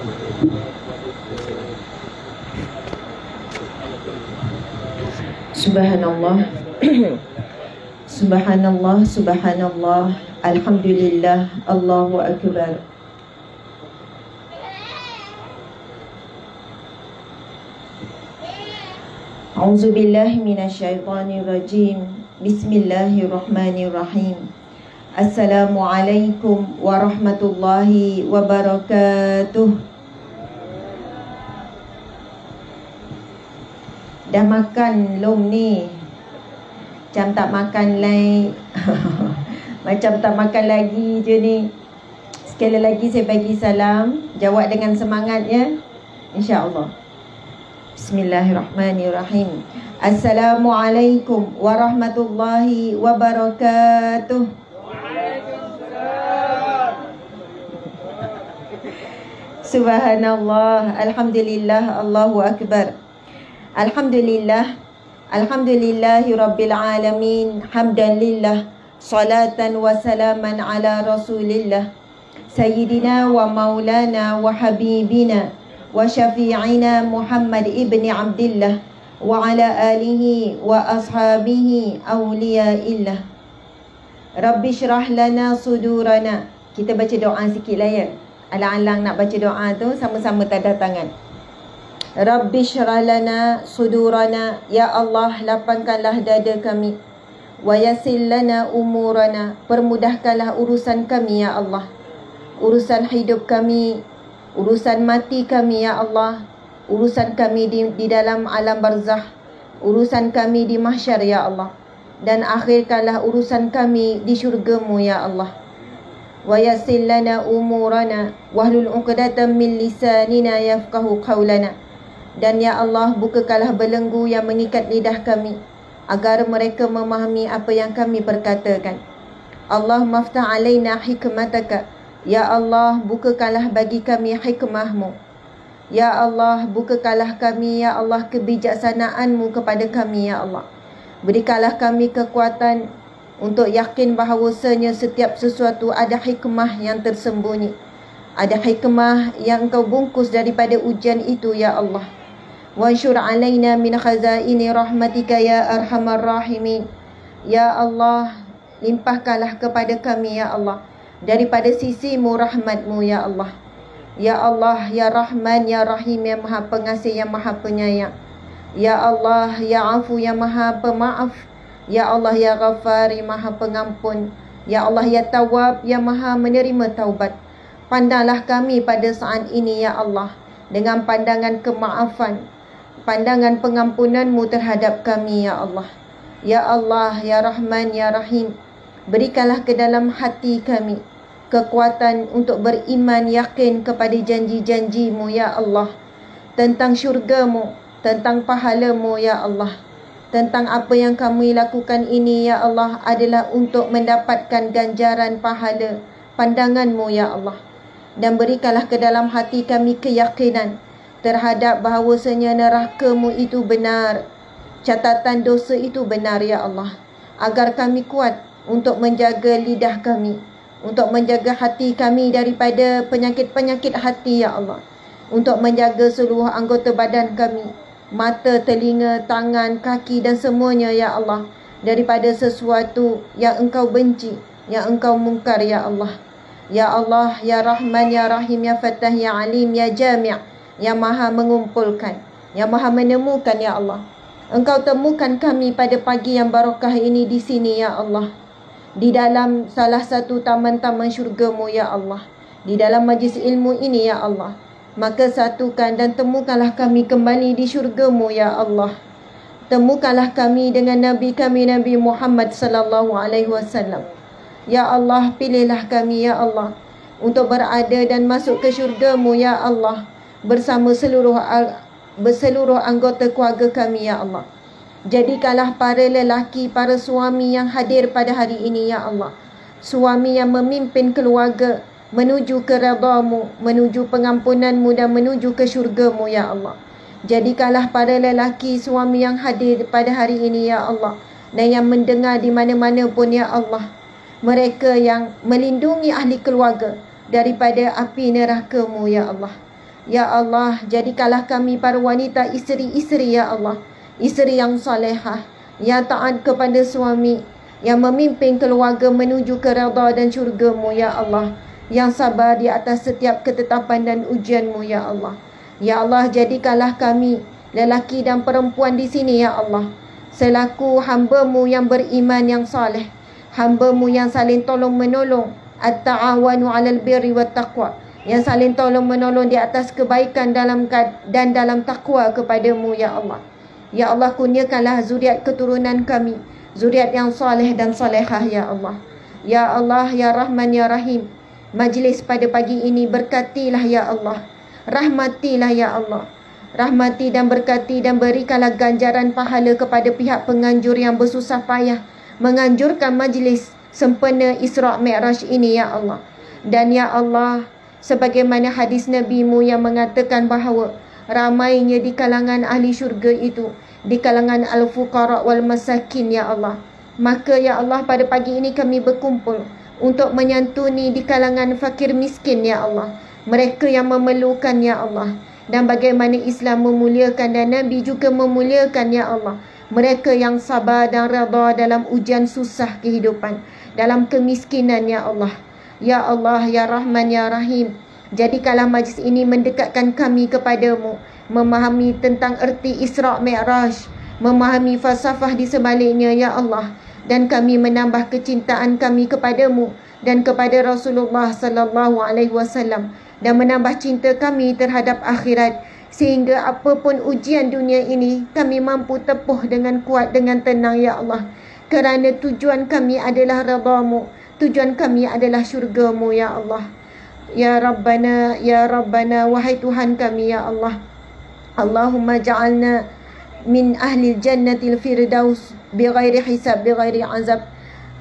Subhanallah. Subhanallah, subhanallah, alhamdulillah, Allahu akbar. A'udzubillahi minasyaitonirrajim. Bismillahirrahmanirrahim. Assalamualaikum warahmatullahi wabarakatuh. Dah makan belum ni? Macam tak makan lagi. Macam tak makan lagi je ni. Sekali lagi saya bagi salam. Jawab dengan semangat ya, InsyaAllah. Bismillahirrahmanirrahim. Assalamualaikum warahmatullahi wabarakatuh. Subhanallah, alhamdulillah, Allahu akbar. Alhamdulillah, alhamdulillahi rabbil alamin. Hamdan lillah, salatan wa salaman ala rasulillah, sayyidina wa maulana wa habibina wa syafi'ina Muhammad ibni Abdillah wa ala alihi wa ashabihi awliyaillah. Rabbi syrah lana sudurana. Kita baca doa sikit lah ya. Alang-alang nak baca doa tu sama-sama tanda tangan. Rabbi syrah lana sudurana. Ya Allah, lapangkanlah dada kami. Wa yassir lana umurana. Permudahkanlah urusan kami ya Allah. Urusan hidup kami, urusan mati kami ya Allah. Urusan kami di dalam alam barzah, urusan kami di mahsyar ya Allah. Dan akhirkanlah urusan kami di syurga-Mu ya Allah. Wa yassir lana umurana wahlul 'uqdatam min lisanina yafqahu qawlana. Dan ya Allah, bukakanlah belenggu yang mengikat lidah kami agar mereka memahami apa yang kami perkatakan. Allahumma aftah alaina hikmataka. Ya Allah, bukakanlah bagi kami hikmah-Mu. Ya Allah, bukakanlah kami ya Allah kebijaksanaan-Mu kepada kami ya Allah. Berikanlah kami kekuatan untuk yakin bahawasanya setiap sesuatu ada hikmah yang tersembunyi. Ada hikmah yang Engkau bungkus daripada ujian itu ya Allah. Wansyur alaina min khazaini rahmatika ya arhamar rahimin. Ya Allah, limpahkanlah kepada kami ya Allah daripada sisi-Mu rahmat-Mu ya Allah. Ya Allah, ya Rahman, ya Rahim, yang Maha Pengasih, yang Maha Penyayang. Ya Allah, ya Afu, yang Maha Pemaaf. Ya Allah, ya Ghafar, yang Maha Pengampun. Ya Allah, ya Tawab, yang Maha menerima taubat. Pandanglah kami pada saat ini ya Allah dengan pandangan kemaafan, pandangan pengampunan-Mu terhadap kami ya Allah. Ya Allah, ya Rahman, ya Rahim, berikanlah ke dalam hati kami kekuatan untuk beriman yakin kepada janji-janji-Mu ya Allah, tentang syurga-Mu, tentang pahala-Mu ya Allah, tentang apa yang kami lakukan ini ya Allah adalah untuk mendapatkan ganjaran pahala pandangan-Mu ya Allah. Dan berikanlah ke dalam hati kami keyakinan terhadap bahawasanya neraka-Mu itu benar, catatan dosa itu benar ya Allah, agar kami kuat untuk menjaga lidah kami, untuk menjaga hati kami daripada penyakit-penyakit hati ya Allah, untuk menjaga seluruh anggota badan kami, mata, telinga, tangan, kaki dan semuanya ya Allah, daripada sesuatu yang Engkau benci, yang Engkau mungkar ya Allah. Ya Allah, ya Rahman, ya Rahim, ya Fattah, ya Alim, ya Jami', yang Maha mengumpulkan, yang Maha menemukan ya Allah. Engkau temukan kami pada pagi yang barakah ini di sini ya Allah, di dalam salah satu taman-taman syurga-Mu ya Allah, di dalam majlis ilmu ini ya Allah. Maka satukan dan temukanlah kami kembali di syurga-Mu ya Allah. Temukanlah kami dengan Nabi kami, Nabi Muhammad sallallahu alaihi wasallam. Ya Allah, pilihlah kami ya Allah untuk berada dan masuk ke syurga-Mu ya Allah bersama seluruh anggota keluarga kami ya Allah. Jadikanlah para lelaki, para suami yang hadir pada hari ini ya Allah, suami yang memimpin keluarga menuju ke redha-Mu, menuju pengampunan-Mu dan menuju ke syurga-Mu ya Allah. Jadikanlah para lelaki, suami yang hadir pada hari ini ya Allah, dan yang mendengar di mana-mana pun ya Allah, mereka yang melindungi ahli keluarga daripada api neraka-Mu ya Allah. Ya Allah, jadikanlah kami para wanita isteri-isteri ya Allah, isteri yang salehah, yang taat kepada suami, yang memimpin keluarga menuju ke redha dan syurga-Mu ya Allah, yang sabar di atas setiap ketetapan dan ujian-Mu ya Allah. Ya Allah, jadikanlah kami lelaki dan perempuan di sini ya Allah selaku hamba-Mu yang beriman yang saleh, hamba-Mu yang saling tolong menolong, at-ta'awanu 'alal birri wat taqwa, yang saling tolong menolong di atas kebaikan dan dalam takwa kepada-Mu ya Allah. Ya Allah, kurniakanlah zuriat keturunan kami, zuriat yang saleh dan salehah ya Allah. Ya Allah, ya Rahman ya Rahim, majlis pada pagi ini berkatilah ya Allah, rahmatilah ya Allah, rahmati dan berkati dan berikanlah ganjaran pahala kepada pihak penganjur yang bersusah payah menganjurkan majlis sempena Isra' Mi'raj ini ya Allah. Dan ya Allah, sebagaimana hadis Nabi-Mu yang mengatakan bahawa ramainya di kalangan ahli syurga itu di kalangan al-fuqara wal masakin ya Allah. Maka ya Allah, pada pagi ini kami berkumpul untuk menyantuni di kalangan fakir miskin ya Allah, mereka yang memerlukan ya Allah. Dan bagaimana Islam memuliakan dan Nabi juga memuliakan ya Allah mereka yang sabar dan redha dalam ujian susah kehidupan, dalam kemiskinan ya Allah. Ya Allah, ya Rahman ya Rahim, jadikanlah majlis ini mendekatkan kami kepadamu, memahami tentang erti Isra' Mi'raj, memahami falsafah di sebaliknya ya Allah, dan kami menambah kecintaan kami kepadamu dan kepada Rasulullah sallallahu alaihi wasallam, dan menambah cinta kami terhadap akhirat, sehingga apapun ujian dunia ini kami mampu tepuh dengan kuat, dengan tenang ya Allah, kerana tujuan kami adalah redha-Mu, tujuan kami adalah syurga-Mu ya Allah. Ya Rabbana, ya Rabbana, wahai Tuhan kami ya Allah, Allahumma ja'alna min ahli jannatil firdaus bighairi hisab, bighairi azab.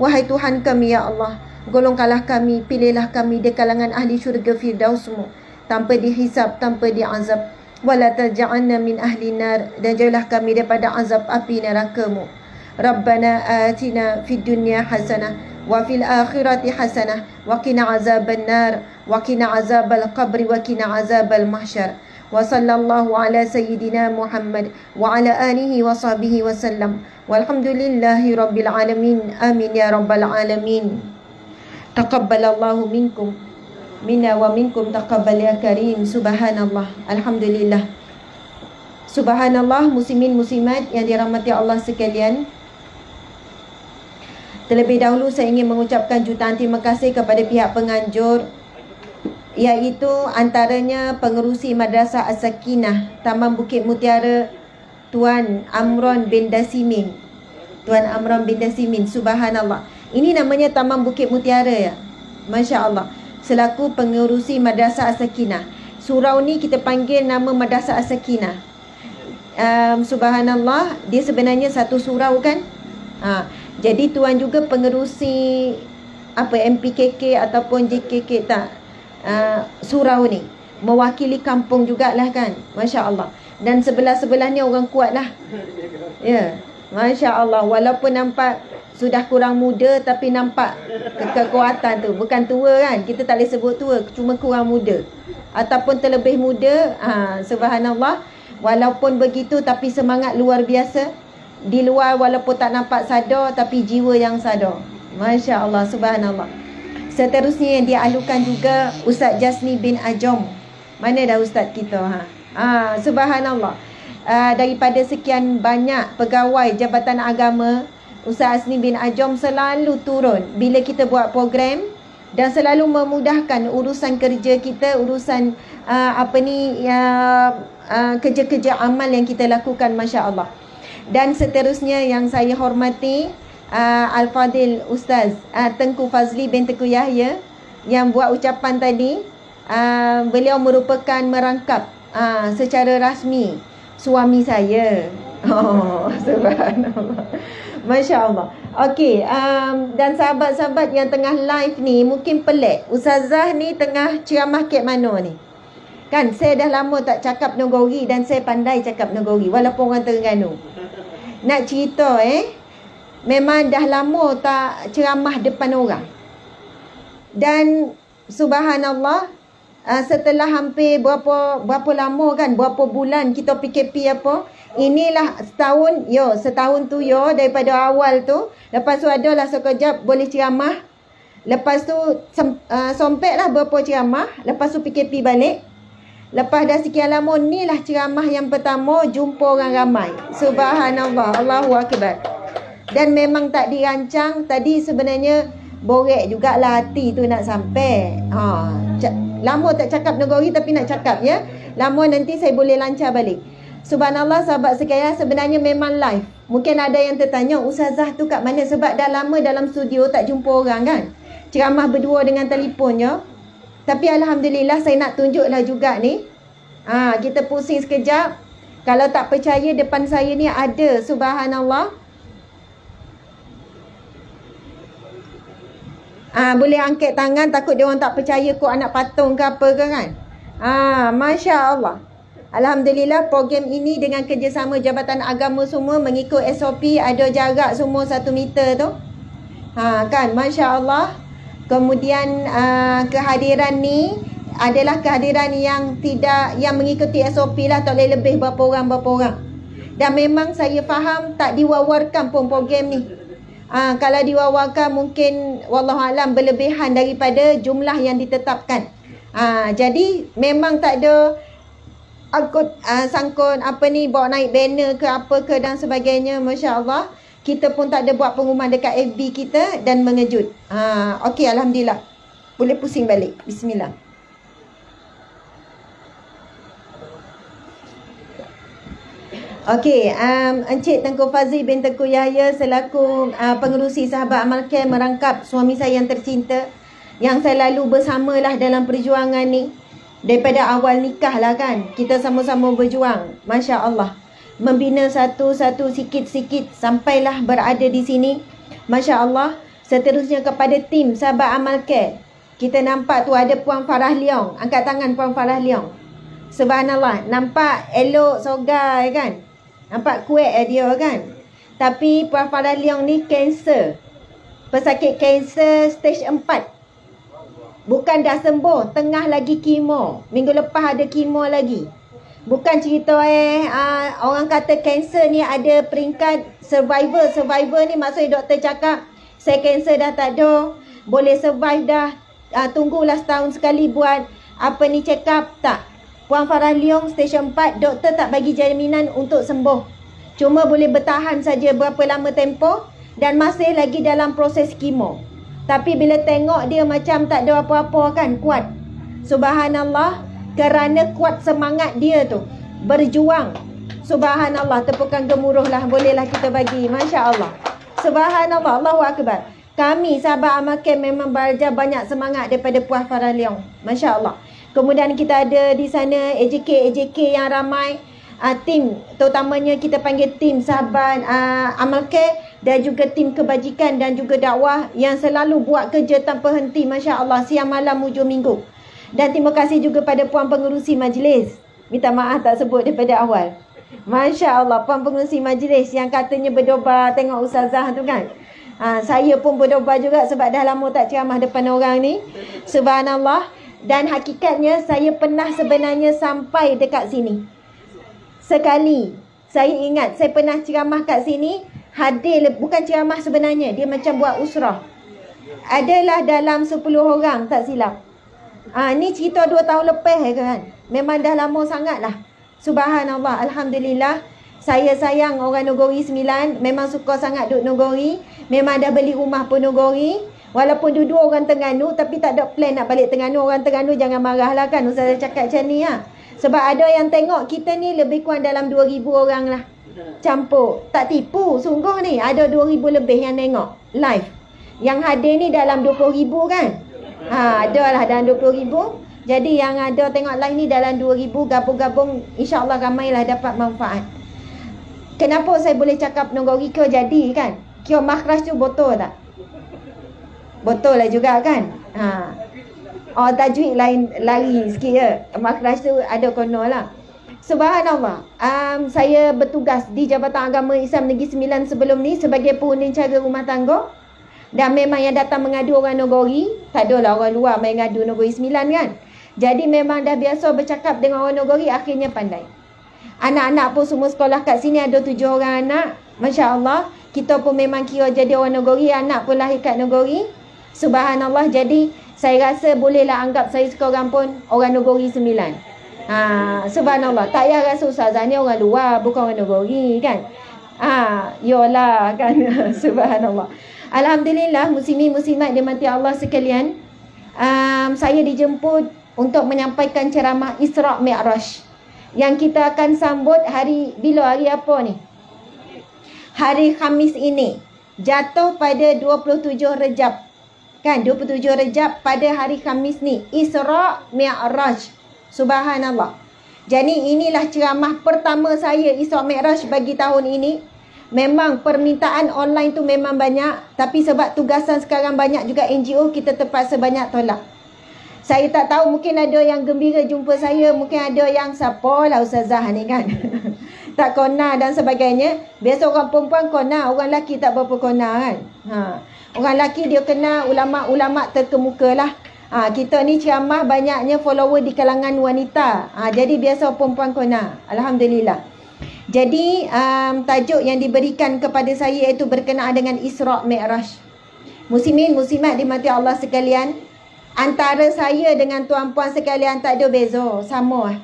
Wahai Tuhan kami ya Allah, golongkanlah kami, pilihlah kami di kalangan ahli syurga firdaus-Mu tanpa dihisab, tanpa diazab. Wala taj'alna min ahli nar, dan jauhlah kami daripada azab api neraka-Mu. Rabbana atina fid dunya hasanah wa fil akhirati hasanah wa qina azaban nar wa qina azabal qabri wa qina azabal mahsyar. Wa sallallahu ala sayyidina Muhammad wa ala alihi wa sahbihi wa sallam. Walhamdulillahi rabbil alamin. Amin ya rabbal alamin. Taqabbalallahu minkum minna wa minkum taqabbal ya karim. Subhanallah, alhamdulillah. Subhanallah, muslimin muslimat yang dirahmati Allah sekalian. Terlebih dahulu saya ingin mengucapkan jutaan terima kasih kepada pihak penganjur, iaitu antaranya pengerusi Madrasah As-Sakinah Taman Bukit Mutiara, Tuan Amron bin Dasimin. Tuan Amron bin Dasimin, subhanallah. Ini namanya Taman Bukit Mutiara ya, Masya Allah. Selaku pengerusi Madrasah As-Sakinah. Surau ni kita panggil nama Madrasah As-Sakinah. Subhanallah, dia sebenarnya satu surau kan. Jadi tuan juga pengerusi MPKK ataupun JKK tak, surau ni mewakili kampung jugalah kan, Masya Allah. Dan sebelah-sebelah ni orang kuat lah ya, Masya Allah. Walaupun nampak sudah kurang muda, tapi nampak kekuatan tu. Bukan tua kan, kita tak boleh sebut tua, cuma kurang muda ataupun terlebih muda. Subhanallah. Walaupun begitu, tapi semangat luar biasa. Di luar walaupun tak nampak sadar, tapi jiwa yang sadar. Masya Allah, subhanallah. Seterusnya yang dialukan juga Ustaz Jasni bin Ajom. Mana dah Ustaz kita? Subhanallah. Daripada sekian banyak pegawai Jabatan Agama, Ustaz Jasni bin Ajom selalu turun bila kita buat program dan selalu memudahkan urusan kerja kita, urusan kerja-kerja amal yang kita lakukan, Masya Allah. Dan seterusnya yang saya hormati Al-Fadil Ustaz Tengku Fazli bin Tengku Yahya yang buat ucapan tadi. Beliau merupakan merangkap secara rasmi suami saya. Subhanallah, Masya Allah. Okey, dan sahabat-sahabat yang tengah live ni mungkin pelik, Ustazah ni tengah ceramah kat mana ni? Kan saya dah lama tak cakap Nogori dan saya pandai cakap Nogori walaupun orang Terengganu. Nak cerita memang dah lama tak ceramah depan orang. Dan subhanallah, setelah hampir berapa lama kan, berapa bulan kita PKP apa, inilah setahun tu daripada awal tu. Lepas tu adalah sekejap boleh ceramah, lepas tu sompek lah berapa ceramah, lepas tu PKP balik. Lepas dah sekian lama, ni lah ceramah yang pertama jumpa orang ramai. Subhanallah, Allahu Akbar. Dan memang tak dirancang. Tadi sebenarnya borek jugalah hati tu nak sampai. Lama tak cakap negori tapi nak cakap ya. Lama nanti saya boleh lancar balik. Subhanallah sahabat sekalian, sebenarnya memang live. Mungkin ada yang tertanya, Ustazah tu kat mana? Sebab dah lama dalam studio tak jumpa orang kan. Ceramah berdua dengan telefonnya. Tapi Alhamdulillah saya nak tunjuklah juga ni. Kita pusing sekejap. Kalau tak percaya, depan saya ni ada, subhanallah. Boleh angkat tangan, takut dia orang tak percaya kok anak patung ke apa ke kan. Masya Allah. Alhamdulillah program ini dengan kerjasama Jabatan Agama semua mengikut SOP, ada jarak semua 1 meter tu. Kan, Masya Allah. Kemudian kehadiran ni adalah kehadiran yang mengikuti SOP lah, tak boleh lebih berapa orang. Dan memang saya faham tak diwawarkan pun program ni. Kalau diwawarkan mungkin wallahualam berlebihan daripada jumlah yang ditetapkan. Jadi memang tak ada sangkut bawa naik banner ke apa ke dan sebagainya. Masya Allah. Kita pun tak ada buat pengumuman dekat FB kita dan mengejut. Okey, Alhamdulillah. Boleh pusing balik. Bismillah. Okey, Encik Tengku Fazil bin Tengku Yahya selaku pengerusi Sahabat Amal Care merangkap suami saya yang tercinta, yang saya lalu bersamalah dalam perjuangan ni. Daripada awal nikah lah kan, kita sama-sama berjuang. Masya Allah. Membina satu-satu sikit-sikit sampailah berada di sini. Masya Allah. Seterusnya kepada tim Sahabat Amal Care. Kita nampak tu ada Puan Farah Leong. Angkat tangan Puan Farah Leong. Subhanallah. Nampak elok sogai kan. Nampak kuat dia kan. Tapi Puan Farah Leong ni kanser. Pesakit kanser stage 4. Bukan dah sembuh, tengah lagi kemo. Minggu lepas ada kemo lagi. Bukan cerita orang kata kanser ni ada peringkat survivor. Survivor ni maksudnya doktor cakap saya kanser dah tak ada, boleh survive dah. Tunggulah setahun sekali buat check up. Tak. Puan Farah Leong stage 4, doktor tak bagi jaminan untuk sembuh. Cuma boleh bertahan saja berapa lama tempoh dan masih lagi dalam proses kemo. Tapi bila tengok dia macam tak ada apa-apa kan, kuat. Subhanallah. Kerana kuat semangat dia tu berjuang. Subhanallah, tepukan gemuruh lah, bolehlah kita bagi. Masya Allah. Subhanallah, Allahu Akbar. Kami Sahabat Amal Care memang belajar banyak semangat daripada Puan Farah Leong. Masya Allah. Kemudian kita ada di sana AJK yang ramai. Tim, terutamanya kita panggil tim Sahabat Amal Care dan juga tim kebajikan dan juga dakwah yang selalu buat kerja tanpa henti. Masya Allah, siang malam hujung minggu. Dan terima kasih juga pada Puan Pengerusi Majlis. Minta maaf tak sebut daripada awal. Masya Allah, Puan Pengerusi Majlis yang katanya berdoa tengok Ustazah tu kan. Saya pun berdoa juga sebab dah lama tak ceramah depan orang ni. Subhanallah. Dan hakikatnya saya pernah sebenarnya sampai dekat sini. Sekali, saya ingat saya pernah ceramah kat sini. Hadir, bukan ceramah sebenarnya. Dia macam buat usrah. Adalah dalam 10 orang tak silap. Ni cerita 2 tahun lepas kan. Memang dah lama sangat lah. Subhanallah. Alhamdulillah. Saya sayang orang Nogori 9. Memang suka sangat duduk Nogori. Memang dah beli rumah pun Nogori. Walaupun dua-dua orang Terengganu, tapi tak ada plan nak balik Terengganu. Orang Terengganu jangan marah lah kan. Ustazah cakap macam ni lah. Sebab ada yang tengok kita ni lebih kurang dalam 2,000 orang lah. Campur. Tak tipu. Sungguh ni. Ada 2,000 lebih yang tengok live. Yang hadir ni dalam 20,000 kan. Adalah dalam 20,000. Jadi yang ada tengok live ni dalam 2,000. Gabung-gabung insya-Allah ramailah dapat manfaat. Kenapa saya boleh cakap Nogori Kyo jadi kan? Kyo makhraj tu betul tak? Betul lah juga kan? Tajwid lain lari sikit je. Makhraj tu ada kono lah. Subhanallah. Saya bertugas di Jabatan Agama Islam Negeri Sembilan sebelum ni sebagai pengundi cara rumah tangga. Dan memang yang datang mengadu orang Nogori, tak adalah orang luar main ngadu Nogori 9 kan. Jadi memang dah biasa bercakap dengan orang Nogori, akhirnya pandai. Anak-anak pun semua sekolah kat sini ada 7 orang anak. Masya Allah. Kita pun memang kira jadi orang Nogori. Anak pun lahir kat Nogori. Subhanallah. Jadi saya rasa bolehlah anggap saya sekarang pun orang Nogori 9. Subhanallah. Tak payah rasa ustazah ni orang luar, bukan orang Nogori kan. Yolah kan. Subhanallah. Alhamdulillah, muslimin-muslimat dimati Allah sekalian. Saya dijemput untuk menyampaikan ceramah Isra' Mi'raj yang kita akan sambut hari apa ni? Hari Khamis ini. Jatuh pada 27 Rejab. Kan 27 Rejab pada hari Khamis ni. Isra' Mi'raj. Subhanallah. Jadi inilah ceramah pertama saya Isra' Mi'raj bagi tahun ini. Memang permintaan online tu memang banyak. Tapi sebab tugasan sekarang banyak juga NGO, kita terpaksa banyak tolak. Saya tak tahu, mungkin ada yang gembira jumpa saya. Mungkin ada yang siapa lah ustazah ni kan. Tak kona dan sebagainya. Biasa orang perempuan kona, orang lelaki tak berapa kona kan. Orang lelaki dia kena ulama-ulama terkemuka lah. Kita ni ceramah banyaknya follower di kalangan wanita. Jadi biasa perempuan kona. Alhamdulillah. Jadi tajuk yang diberikan kepada saya iaitu berkenaan dengan Isra' Mi'raj. Muslimin, muslimat dimati Allah sekalian. Antara saya dengan tuan-puan sekalian tak ada beza, sama.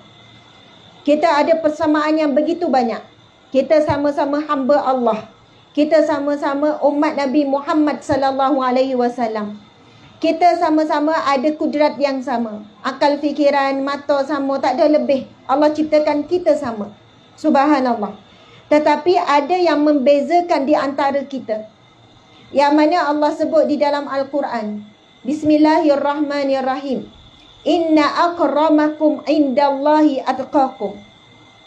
Kita ada persamaan yang begitu banyak. Kita sama-sama hamba Allah. Kita sama-sama umat Nabi Muhammad sallallahu alaihi wasallam. Kita sama-sama ada kudrat yang sama. Akal fikiran, mata sama, tak ada lebih. Allah ciptakan kita sama. Subhanallah. Tetapi ada yang membezakan di antara kita. Yang mana Allah sebut di dalam Al-Quran. Bismillahirrahmanirrahim. Inna akramakum indallahi atqakum.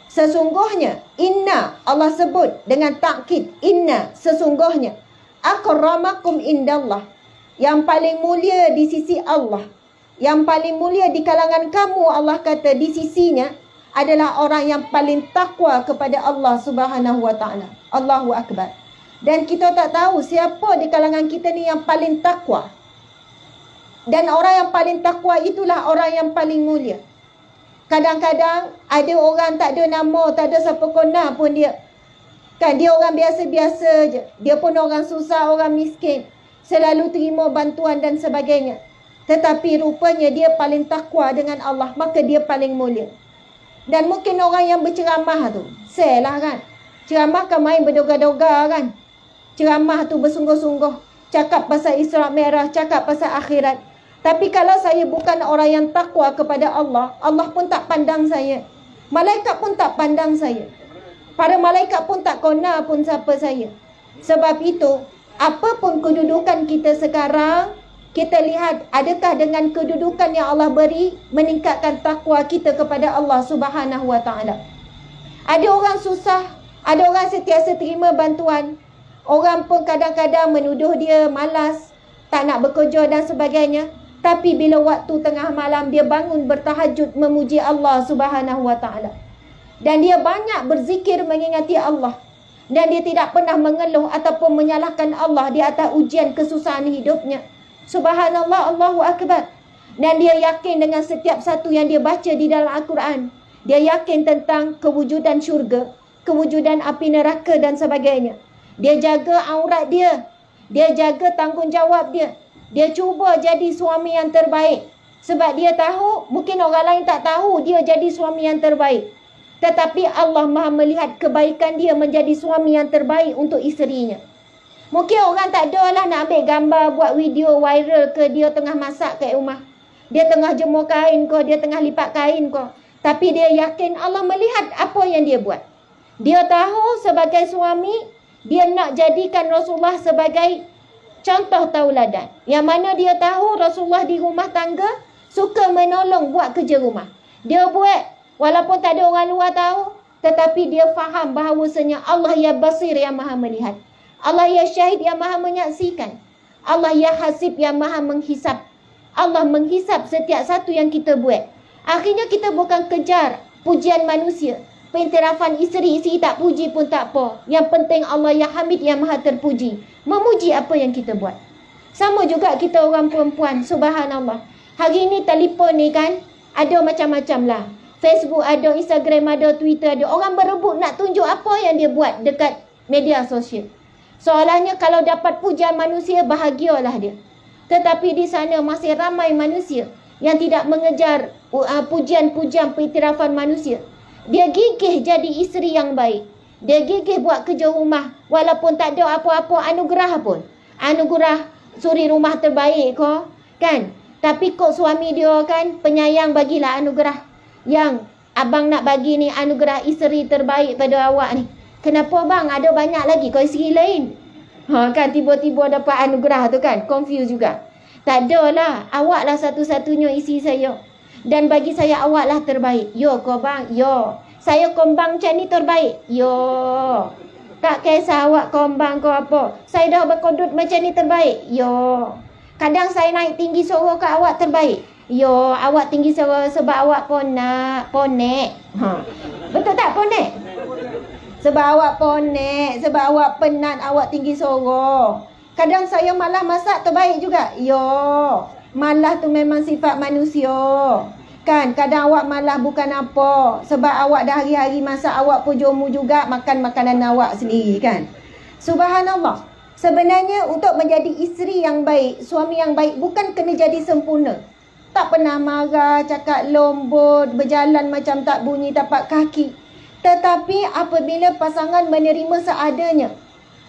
Sesungguhnya, inna, Allah sebut dengan takkid, inna, sesungguhnya, akramakum indallah, yang paling mulia di sisi Allah, yang paling mulia di kalangan kamu, Allah kata di sisinya, adalah orang yang paling takwa kepada Allah Subhanahu wa ta'ala. Allahu Akbar. Dan kita tak tahu siapa di kalangan kita ni yang paling takwa. Dan orang yang paling takwa itulah orang yang paling mulia. Kadang-kadang ada orang tak ada nama, tak ada siapa kena pun dia. Kan dia orang biasa-biasa je. Dia pun orang susah, orang miskin. Selalu terima bantuan dan sebagainya. Tetapi rupanya dia paling takwa dengan Allah. Maka dia paling mulia. Dan mungkin orang yang berceramah tu, share lah kan. Ceramah kan main berdoga-doga kan. Ceramah tu bersungguh-sungguh. Cakap pasal Isra' Mi'raj, cakap pasal akhirat. Tapi kalau saya bukan orang yang takwa kepada Allah, Allah pun tak pandang saya. Malaikat pun tak pandang saya. Para malaikat pun tak kena pun siapa saya. Sebab itu, apapun kedudukan kita sekarang, kita lihat adakah dengan kedudukan yang Allah beri meningkatkan takwa kita kepada Allah Subhanahu wa ta'ala. Ada orang susah, ada orang sentiasa terima bantuan. Orang pun kadang-kadang menuduh dia malas, tak nak bekerja dan sebagainya. Tapi bila waktu tengah malam dia bangun bertahajud memuji Allah Subhanahu wa ta'ala. Dan dia banyak berzikir mengingati Allah. Dan dia tidak pernah mengeluh ataupun menyalahkan Allah di atas ujian kesusahan hidupnya. Subhanallah, Allahu Akbar. Dan dia yakin dengan setiap satu yang dia baca di dalam Al-Quran. Dia yakin tentang kewujudan syurga, kewujudan api neraka dan sebagainya. Dia jaga aurat dia. Dia jaga tanggungjawab dia. Dia cuba jadi suami yang terbaik. Sebab dia tahu, mungkin orang lain tak tahu dia jadi suami yang terbaik. Tetapi Allah Maha melihat kebaikan dia menjadi suami yang terbaik untuk isterinya. Mungkin orang tak ada lah nak ambil gambar, buat video viral ke dia tengah masak kat rumah. Dia tengah jemur kain ke, dia tengah lipat kain ke. Tapi dia yakin Allah melihat apa yang dia buat. Dia tahu sebagai suami, dia nak jadikan Rasulullah sebagai contoh tauladan. Yang mana dia tahu Rasulullah di rumah tangga suka menolong buat kerja rumah. Dia buat walaupun tak ada orang luar tahu. Tetapi dia faham bahawasanya Allah ya basir yang maha melihat. Allah ya syahid yang maha menyaksikan. Allah ya hasib yang maha menghisap. Allah menghisap setiap satu yang kita buat. Akhirnya kita bukan kejar pujian manusia. Pentirafan isteri tak puji pun tak apa. Yang penting Allah yang hamid yang maha terpuji. Memuji apa yang kita buat. Sama juga kita orang perempuan. Subhanallah. Hari ini telefon ni kan. Ada macam-macam lah. Facebook ada, Instagram ada, Twitter ada. Orang berebut nak tunjuk apa yang dia buat dekat media sosial. Soalannya kalau dapat pujian manusia, bahagialah dia. Tetapi di sana masih ramai manusia yang tidak mengejar pujian-pujian peiktirafan manusia. Dia gigih jadi isteri yang baik. Dia gigih buat kerja rumah walaupun tak ada apa-apa anugerah pun. Anugerah suri rumah terbaik kau, kan? Tapi kok suami dia kan penyayang, bagilah anugerah. Yang abang nak bagi ni anugerah isteri terbaik pada awak ni. Kenapa bang? Ada banyak lagi kau isteri lain. Kan tiba-tiba dapat anugerah tu kan. Confuse juga. Tak adalah. Awak lah satu-satunya isteri saya. Dan bagi saya awak lah terbaik. Yo kau bang. Yo. Saya kombang macam ni terbaik. Yo. Tak kisah awak kombang kau apa. Saya dah berkodut macam ni terbaik. Yo. Kadang saya naik tinggi suara ke awak terbaik. Yo, awak tinggi suara sebab awak ponek. Betul tak ponek? Sebab awak ponek, sebab awak penat, awak tinggi suara. Kadang saya malah masak terbaik juga. Yo, malah tu memang sifat manusia. Kan, kadang awak malah bukan apa. Sebab awak dah hari-hari masak, awak pun jomu juga makan makanan awak sendiri kan. Subhanallah. Sebenarnya untuk menjadi isteri yang baik, suami yang baik, bukan kena jadi sempurna. Tak pernah marah, cakap lembut, berjalan macam tak bunyi tapak kaki. Tetapi apabila pasangan menerima seadanya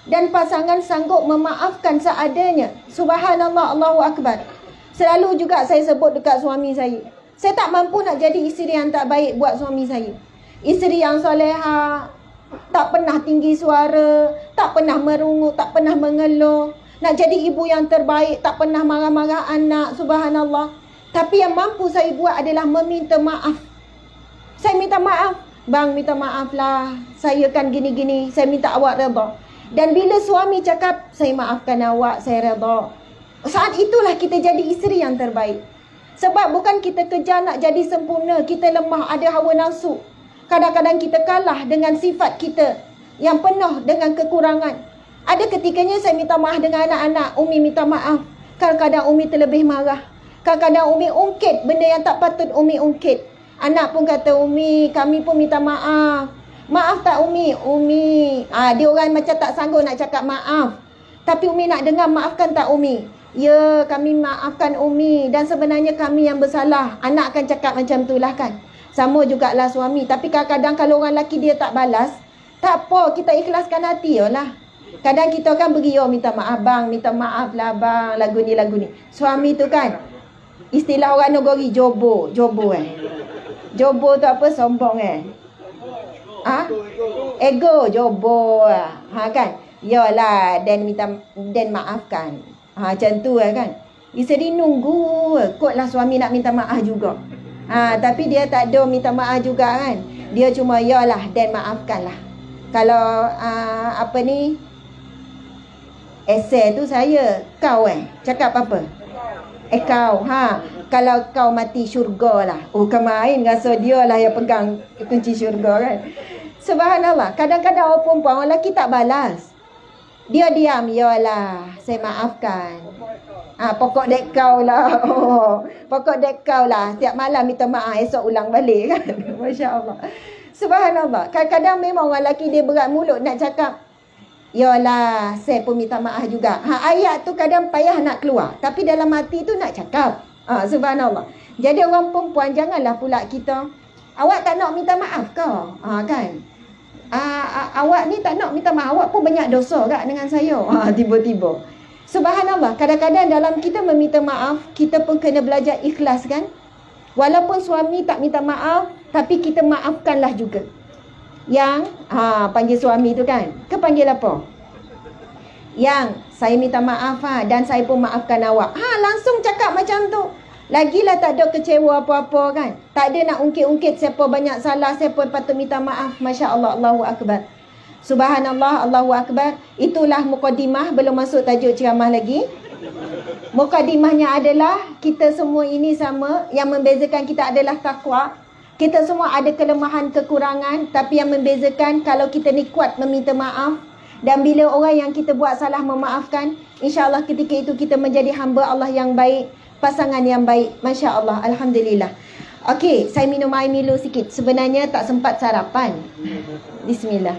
dan pasangan sanggup memaafkan seadanya, subhanallah, Allahu Akbar. Selalu juga saya sebut dekat suami saya. Saya tak mampu nak jadi isteri yang tak baik buat suami saya. Isteri yang soleha, tak pernah tinggi suara, tak pernah merungut, tak pernah mengeluh. Nak jadi ibu yang terbaik, tak pernah marah-marah anak, subhanallah. Tapi yang mampu saya buat adalah meminta maaf. Saya minta maaf. Bang, minta maaf lah. Saya kan gini-gini, saya minta awak redha. Dan bila suami cakap, saya maafkan awak, saya redha. Saat itulah kita jadi isteri yang terbaik. Sebab bukan kita kejar nak jadi sempurna, kita lemah, ada hawa nafsu. Kadang-kadang kita kalah dengan sifat kita yang penuh dengan kekurangan. Ada ketikanya saya minta maaf dengan anak-anak. Umi minta maaf. Kadang-kadang Umi terlebih marah. Kadang-kadang Umi ungkit benda yang tak patut Umi ungkit. Anak pun kata, Umi, kami pun minta maaf. Maaf tak Umi? Umi. Dia orang macam tak sanggup nak cakap maaf. Tapi Umi nak dengar, maafkan tak Umi? Ya, kami maafkan Umi. Dan sebenarnya kami yang bersalah. Anak akan cakap macam tu lah kan. Sama jugalah suami. Tapi kadang-kadang kalau orang lelaki dia tak balas, tak apa, kita ikhlaskan hati je lah. Kadang kita kan pergi, minta maaf bang, minta maaf lah bang, lagu ni. Suami tu kan, istilah orang Nogori, jobo Jobo tu apa? Sombong Ego, jobo kan. Yalah, dan maafkan. Macam tu kan. Isteri nunggu kotlah suami nak minta maaf juga. Tapi dia tak ada minta maaf juga kan. Dia cuma yalah dan maafkanlah. Kalau esei tu saya, kau cakap apa? Kau kalau kau mati syurga lah. Kan main rasa dia lah yang pegang kunci syurga kan. Subhanallah. Kadang-kadang orang perempuan, orang lelaki tak balas. Dia diam, yalah, saya maafkan. Pokok dek kau lah. Pokok dek kau lah. Tiap malam minta maaf, esok ulang balik kan. Masya Allah. Subhanallah. Kadang-kadang memang orang lelaki dia berat mulut nak cakap, yalah, saya pun minta maaf juga. Ayat tu kadang payah nak keluar. Tapi dalam hati tu nak cakap. Subhanallah. Jadi orang perempuan, janganlah pula kita, awak tak nak minta maaf kau? Kan? Awak ni tak nak minta maaf, awak pun banyak dosa kan dengan saya. Tiba-tiba. Subhanallah, kadang-kadang dalam kita meminta maaf, kita pun kena belajar ikhlas kan. Walaupun suami tak minta maaf, tapi kita maafkanlah juga. Yang panggil suami tu kan, ke panggil apa? Yang saya minta maaf dan saya pun maafkan awak. Langsung cakap macam tu. Lagilah tak ada kecewa apa-apa kan. Tak ada nak ungkit-ungkit siapa banyak salah, siapa patut minta maaf. Masya Allah, Allahu Akbar. Subhanallah, Allahu Akbar. Itulah mukadimah, belum masuk tajuk ceramah lagi. Mukadimahnya adalah kita semua ini sama. Yang membezakan kita adalah takwa. Kita semua ada kelemahan, kekurangan. Tapi yang membezakan kalau kita ni kuat meminta maaf. Dan bila orang yang kita buat salah memaafkan, insya-Allah ketika itu kita menjadi hamba Allah yang baik, pasangan yang baik. Masya Allah, alhamdulillah. Okey, saya minum air Milo sikit. Sebenarnya tak sempat sarapan. Bismillah.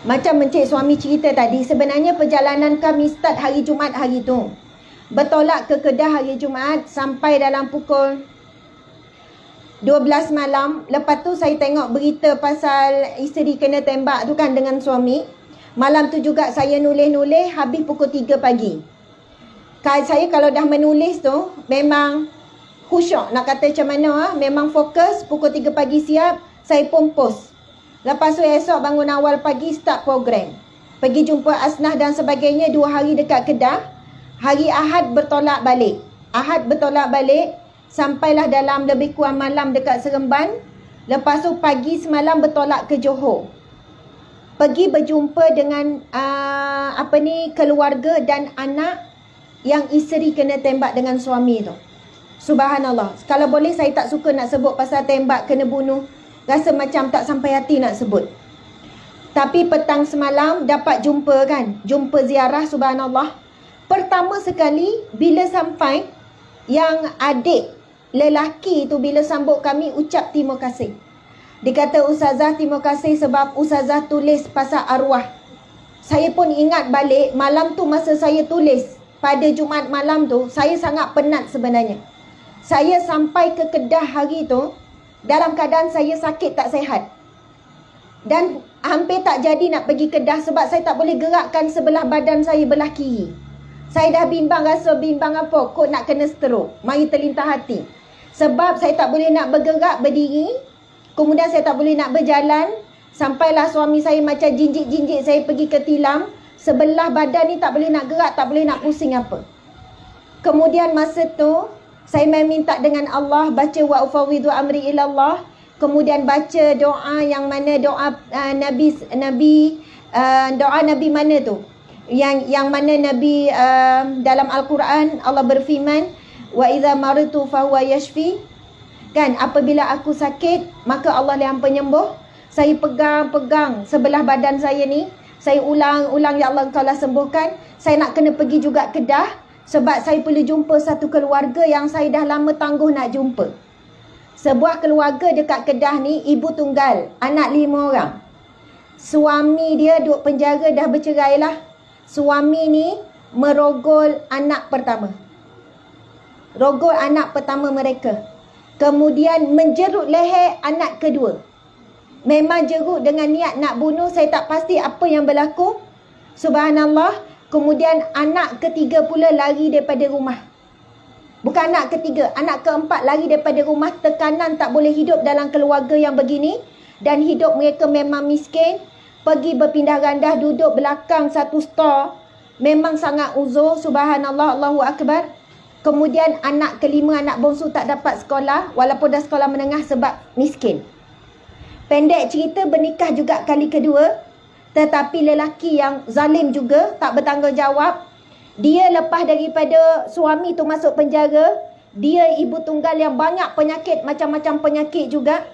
Macam Encik suami cerita tadi, sebenarnya perjalanan kami start hari Jumaat hari tu. Bertolak ke Kedah hari Jumaat sampai dalam pukul 12 malam. Lepas tu saya tengok berita pasal isteri kena tembak tu kan dengan suami. Malam tu juga saya nulis-nulis habis pukul 3 pagi. Saya kalau dah menulis tu memang khusyuk, nak kata macam mana, memang fokus. Pukul 3 pagi siap, saya pun post. Lepas tu esok bangun awal pagi start program. Pergi jumpa Asnah dan sebagainya, 2 hari dekat Kedah. Hari Ahad bertolak balik. Sampailah dalam lebih kurang malam dekat Seremban. Lepas tu pagi semalam bertolak ke Johor. Pergi berjumpa dengan keluarga dan anak yang isteri kena tembak dengan suami tu. Subhanallah. Kalau boleh saya tak suka nak sebut pasal tembak kena bunuh. Rasa macam tak sampai hati nak sebut. Tapi petang semalam dapat jumpa kan. Jumpa ziarah, subhanallah. Pertama sekali bila sampai, yang adik lelaki tu bila sambut kami ucap terima kasih. Dia kata, Ustazah terima kasih sebab Ustazah tulis pasal arwah. Saya pun ingat balik malam tu masa saya tulis pada Jumaat malam tu, saya sangat penat sebenarnya. Saya sampai ke Kedah hari tu dalam keadaan saya sakit tak sihat. Dan hampir tak jadi nak pergi Kedah sebab saya tak boleh gerakkan sebelah badan saya belah kiri. Saya dah bimbang, rasa bimbang apa, kot nak kena stroke. Mari terlintah hati. Sebab saya tak boleh nak bergerak berdiri. Kemudian saya tak boleh nak berjalan. Sampailah suami saya macam jinjit-jinjit saya pergi ke tilam. Sebelah badan ni tak boleh nak gerak, tak boleh nak pusing apa. Kemudian masa tu, saya minta dengan Allah, baca wa ufawwidu amri ilallah. Kemudian baca doa yang mana doa doa Nabi mana tu? Yang mana Nabi dalam Al-Quran Allah berfirman, wa idza maritu fahuwa yashfi. Kan, apabila aku sakit, maka Allah yang penyembuh. Saya pegang sebelah badan saya ni. Saya ulang, ya Allah engkau lah sembuhkan. Saya nak kena pergi juga Kedah. Sebab saya perlu jumpa satu keluarga yang saya dah lama tangguh nak jumpa. Sebuah keluarga dekat Kedah ni, ibu tunggal, anak 5 orang. Suami dia duduk penjara, dah bercerai lah. Suami ni merogol anak pertama. Rogol anak pertama mereka. Kemudian menjerut leher anak kedua. Memang jerut dengan niat nak bunuh. Saya tak pasti apa yang berlaku. Subhanallah. Kemudian anak ketiga pula lari daripada rumah. Bukan anak ketiga, anak keempat lari daripada rumah. Tekanan tak boleh hidup dalam keluarga yang begini. Dan hidup mereka memang miskin. Pergi berpindah randah, duduk belakang satu store. Memang sangat uzur. Subhanallah, Allahu Akbar. Kemudian anak kelima, anak bongsu tak dapat sekolah. Walaupun dah sekolah menengah sebab miskin. Pendek cerita, bernikah juga kali kedua. Tetapi lelaki yang zalim juga, tak bertanggungjawab. Dia lepas daripada suami tu masuk penjara. Dia ibu tunggal yang banyak penyakit, macam-macam penyakit juga.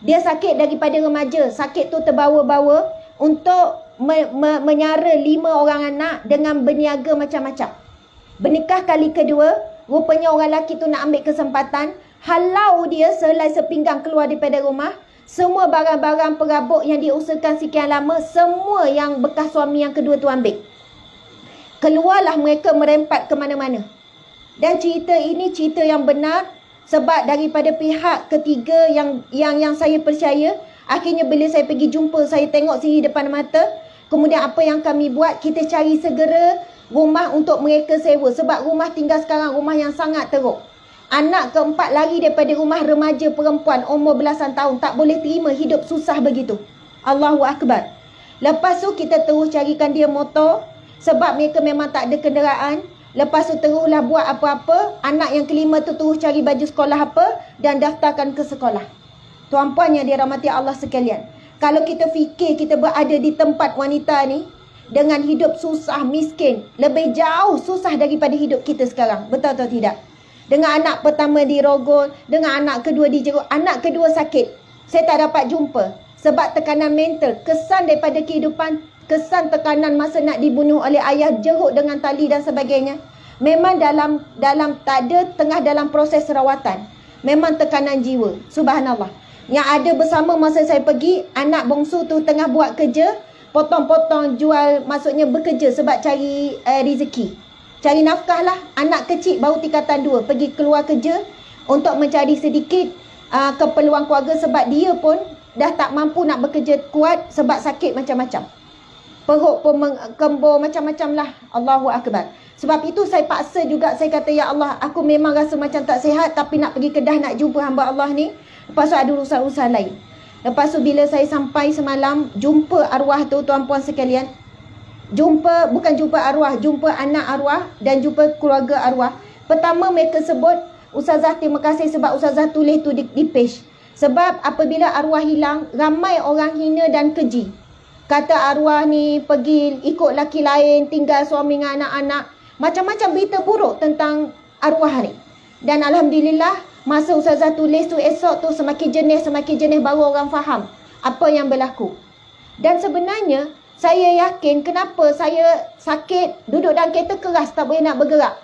Dia sakit daripada remaja. Sakit tu terbawa-bawa untuk menyara 5 orang anak dengan berniaga macam-macam. Bernikah kali kedua. Rupanya orang lelaki tu nak ambil kesempatan. Halau dia selai sepinggang keluar daripada rumah. Semua barang-barang perabot yang diusahakan sekian lama, semua yang bekas suami yang kedua tu ambil. Keluarlah mereka merempat ke mana-mana. Dan cerita ini cerita yang benar. Sebab daripada pihak ketiga yang saya percaya, akhirnya bila saya pergi jumpa, saya tengok sendiri depan mata. Kemudian apa yang kami buat, kita cari segera rumah untuk mereka sewa. Sebab rumah tinggal sekarang rumah yang sangat teruk. Anak keempat lari daripada rumah, remaja perempuan umur belasan tahun. Tak boleh terima hidup susah begitu. Allahu Akbar. Lepas tu kita terus carikan dia motor. Sebab mereka memang tak ada kenderaan. Lepas tu teruslah buat apa-apa. Anak yang kelima tu terus cari baju sekolah apa. Dan daftarkan ke sekolah. Tuan-puan yang dirahmati Allah sekalian. Kalau kita fikir kita berada di tempat wanita ni. Dengan hidup susah, miskin. Lebih jauh susah daripada hidup kita sekarang. Betul atau tidak? Dengan anak pertama dirogol. Dengan anak kedua dijeruk. Anak kedua sakit. Saya tak dapat jumpa. Sebab tekanan mental. Kesan daripada kehidupan kesan tekanan masa nak dibunuh oleh ayah, jeruk dengan tali dan sebagainya. Memang dalam tak ada tengah dalam proses rawatan. Memang tekanan jiwa. Subhanallah. Yang ada bersama masa saya pergi, anak bongsu tu tengah buat kerja, potong-potong jual, maksudnya bekerja sebab cari rezeki. Cari nafkah lah. Anak kecil baru tingkatan 2 pergi keluar kerja untuk mencari sedikit keperluan keluarga sebab dia pun dah tak mampu nak bekerja kuat sebab sakit macam-macam. Perut pun kembur macam-macam lah. Allahu Akbar. Sebab itu saya paksa juga, saya kata, ya Allah, aku memang rasa macam tak sihat tapi nak pergi Kedah nak jumpa hamba Allah ni. Lepas tu ada urusan-urusan lain. Lepas tu bila saya sampai semalam, jumpa arwah tu, tuan-puan sekalian. Bukan jumpa arwah, jumpa anak arwah dan jumpa keluarga arwah. Pertama mereka sebut, Ustazah terima kasih sebab Ustazah tulis tu di page. Sebab apabila arwah hilang, ramai orang hina dan keji. Kata arwah ni pergi ikut laki lain, tinggal suami dengan anak-anak. Macam-macam berita buruk tentang arwah ni. Dan Alhamdulillah, masa Ustazah tulis tu, esok tu semakin jenis baru orang faham apa yang berlaku. Dan sebenarnya, saya yakin kenapa saya sakit, duduk dalam kereta keras, tak boleh nak bergerak.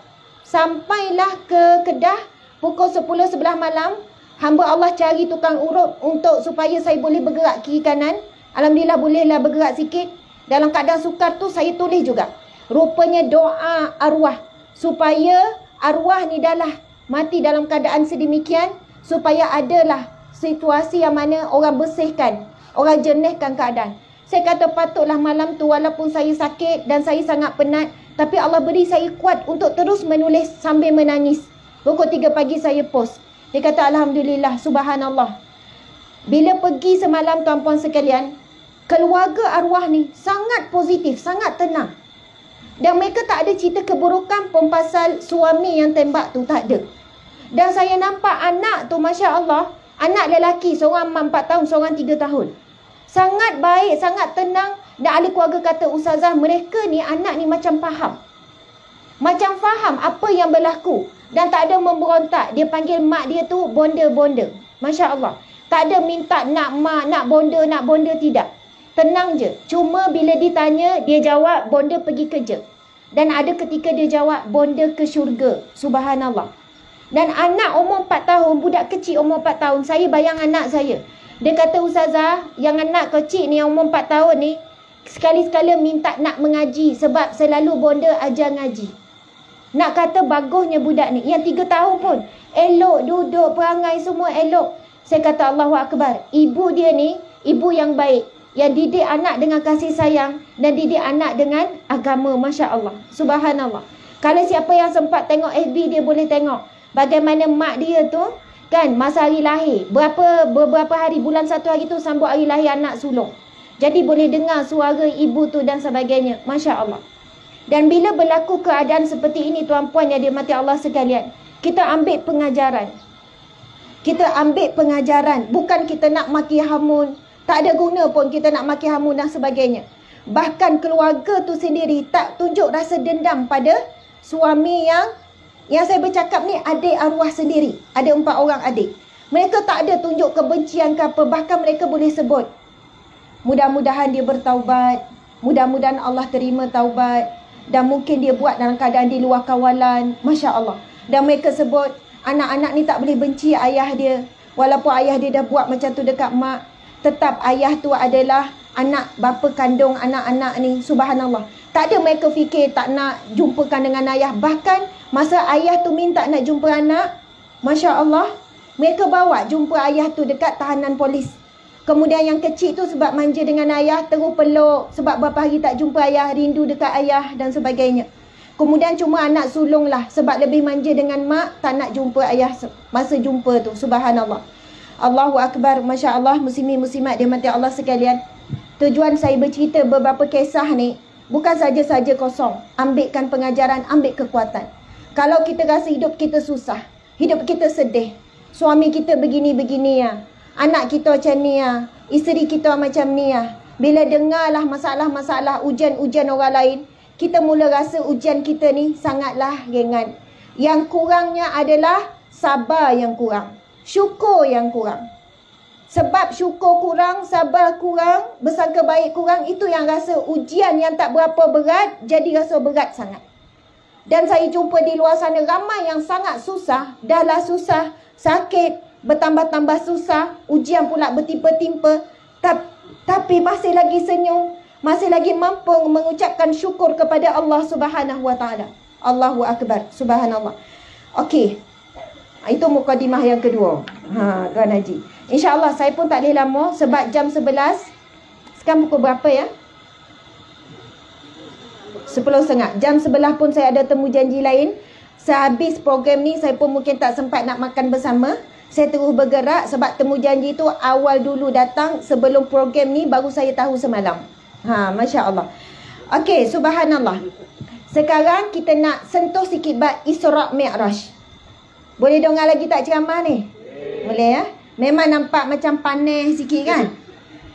Sampailah ke Kedah, pukul 10-11 malam, hamba Allah cari tukang urut untuk supaya saya boleh bergerak kiri kanan. Alhamdulillah bolehlah bergerak sikit. Dalam keadaan sukar tu saya tulis juga. Rupanya doa arwah. Supaya arwah ni dah lah mati dalam keadaan sedemikian. Supaya adalah situasi yang mana orang bersihkan. Orang jernihkan keadaan. Saya kata patutlah malam tu walaupun saya sakit dan saya sangat penat. Tapi Allah beri saya kuat untuk terus menulis sambil menangis. Pukul 3 pagi saya post. Dia kata Alhamdulillah, Subhanallah. Bila pergi semalam tuan-puan sekalian, keluarga arwah ni sangat positif, sangat tenang. Dan mereka tak ada cerita keburukan pun pasal suami yang tembak tu, tak ada. Dan saya nampak anak tu, Masya Allah, anak lelaki, seorang 4 tahun, seorang 3 tahun. Sangat baik, sangat tenang. Dan ahli keluarga kata, Ustazah, mereka ni, anak ni macam faham. Macam faham apa yang berlaku. Dan tak ada memberontak. Dia panggil mak dia tu bonda-bonda. Masya Allah. Tak ada minta nak mak, nak bonda, tidak. Tenang je. Cuma bila ditanya, dia jawab, bonda pergi kerja. Dan ada ketika dia jawab, bonda ke syurga. Subhanallah. Dan anak umur 4 tahun, budak kecil umur 4 tahun, saya bayang anak saya. Dia kata, Ustazah, yang anak kecil ni, yang umur 4 tahun ni, sekali-sekala minta nak mengaji. Sebab selalu bonda ajar ngaji. Nak kata bagusnya budak ni. Yang 3 tahun pun, elok duduk, perangai semua elok. Saya kata Allahu Akbar. Ibu dia ni, ibu yang baik. Yang didik anak dengan kasih sayang. Dan didik anak dengan agama. Masya Allah. Subhanallah. Kalau siapa yang sempat tengok FB, dia boleh tengok. Bagaimana mak dia tu, kan, masa hari lahir. Beberapa hari, bulan 1 hari tu sambut hari lahir anak sulung. Jadi boleh dengar suara ibu tu dan sebagainya. Masya Allah. Dan bila berlaku keadaan seperti ini, tuan-puan yang dirahmati Allah sekalian, kita ambil pengajaran. Kita ambil pengajaran. Bukan kita nak maki hamun. Tak ada guna pun kita nak maki hamun dan sebagainya. Bahkan keluarga tu sendiri tak tunjuk rasa dendam pada suami yang saya bercakap ni, adik arwah sendiri. Ada 4 orang adik. Mereka tak ada tunjuk kebencian ke apa. Bahkan mereka boleh sebut, mudah-mudahan dia bertaubat. Mudah-mudahan Allah terima taubat. Dan mungkin dia buat dalam keadaan di luar kawalan. Masya Allah. Dan mereka sebut, anak-anak ni tak boleh benci ayah dia. Walaupun ayah dia dah buat macam tu dekat mak, tetap ayah tu adalah anak bapa kandung anak-anak ni. Subhanallah. Tak ada mereka fikir tak nak jumpakan dengan ayah. Bahkan masa ayah tu minta nak jumpa anak, Masya Allah, mereka bawa jumpa ayah tu dekat tahanan polis. Kemudian yang kecil tu sebab manja dengan ayah, terus peluk. Sebab berapa hari tak jumpa ayah, rindu dekat ayah dan sebagainya. Kemudian cuma anak sulung lah. Sebab lebih manja dengan mak, tak nak jumpa ayah masa jumpa tu. Subhanallah. Allahu Akbar. Masya Allah, muslimin-muslimat dirahmati Allah sekalian. Tujuan saya bercerita beberapa kisah ni, bukan saja-saja kosong. Ambilkan pengajaran, ambil kekuatan. Kalau kita rasa hidup kita susah, hidup kita sedih, suami kita begini-begini ya, anak kita macam ni ya, isteri kita macam ni ya. Bila dengarlah masalah-masalah, ujian-ujian orang lain, kita mula rasa ujian kita ni sangatlah ringan. Yang kurangnya adalah sabar yang kurang, syukur yang kurang. Sebab syukur kurang, sabar kurang, bersangka baik kurang, itu yang rasa ujian yang tak berapa berat, jadi rasa berat sangat. Dan saya jumpa di luar sana ramai yang sangat susah, dahlah susah, sakit, bertambah-tambah susah, ujian pula bertimpa-timpa, tapi masih lagi senyum, masih lagi mampu mengucapkan syukur kepada Allah Subhanahu Wa Taala. Allahu Akbar, subhanallah. Okey. Itu mukadimah yang kedua. Tuan Haji. InsyaAllah saya pun tak boleh lama sebab jam 11. Sekarang pukul berapa ya? 10.30. Jam 11 pun saya ada temu janji lain. Sehabis program ni saya pun mungkin tak sempat nak makan bersama. Saya terus bergerak sebab temu janji tu awal dulu datang sebelum program ni baru saya tahu semalam. Masya Allah. Okey, subhanallah. Sekarang kita nak sentuh sikit bab Isra' Mi'raj. Boleh dengar lagi tak ceramah ni? Boleh ya? Memang nampak macam panas sikit kan?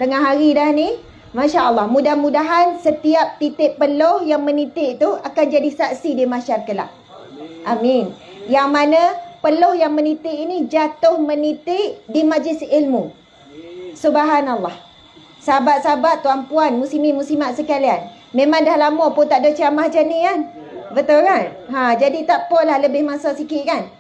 Tengah hari dah ni. Masya Allah. Mudah-mudahan setiap titik peluh yang menitik tu akan jadi saksi di mahsyar kelak. Amin. Yang mana peluh yang menitik ini jatuh menitik di majlis ilmu. Subhanallah. Sahabat-sahabat, tuan-puan, muslimin-muslimat sekalian. Memang dah lama pun tak ada ceramah macam ni kan? Betul kan? Jadi tak apalah lebih masa sikit kan?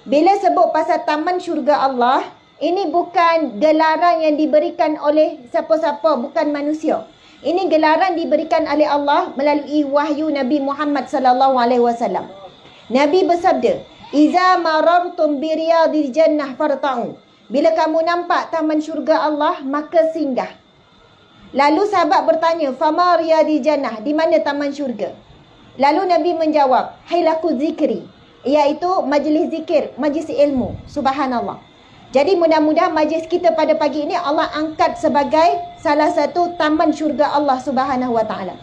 Bila sebut pasal taman syurga Allah, ini bukan gelaran yang diberikan oleh siapa-siapa, bukan manusia. Ini gelaran diberikan oleh Allah melalui wahyu Nabi Muhammad sallallahu alaihi wasallam. Nabi bersabda, "Iza marartum bi riyadil jannah farta'u." Bila kamu nampak taman syurga Allah, maka singgah. Lalu sahabat bertanya, "Fama riyadil jannah?" Di mana taman syurga? Lalu Nabi menjawab, "Hilaku zikri." Iaitu majlis zikir, majlis ilmu. Subhanallah. Jadi mudah-mudahan majlis kita pada pagi ini Allah angkat sebagai salah satu taman syurga Allah Subhanahu Wa Taala.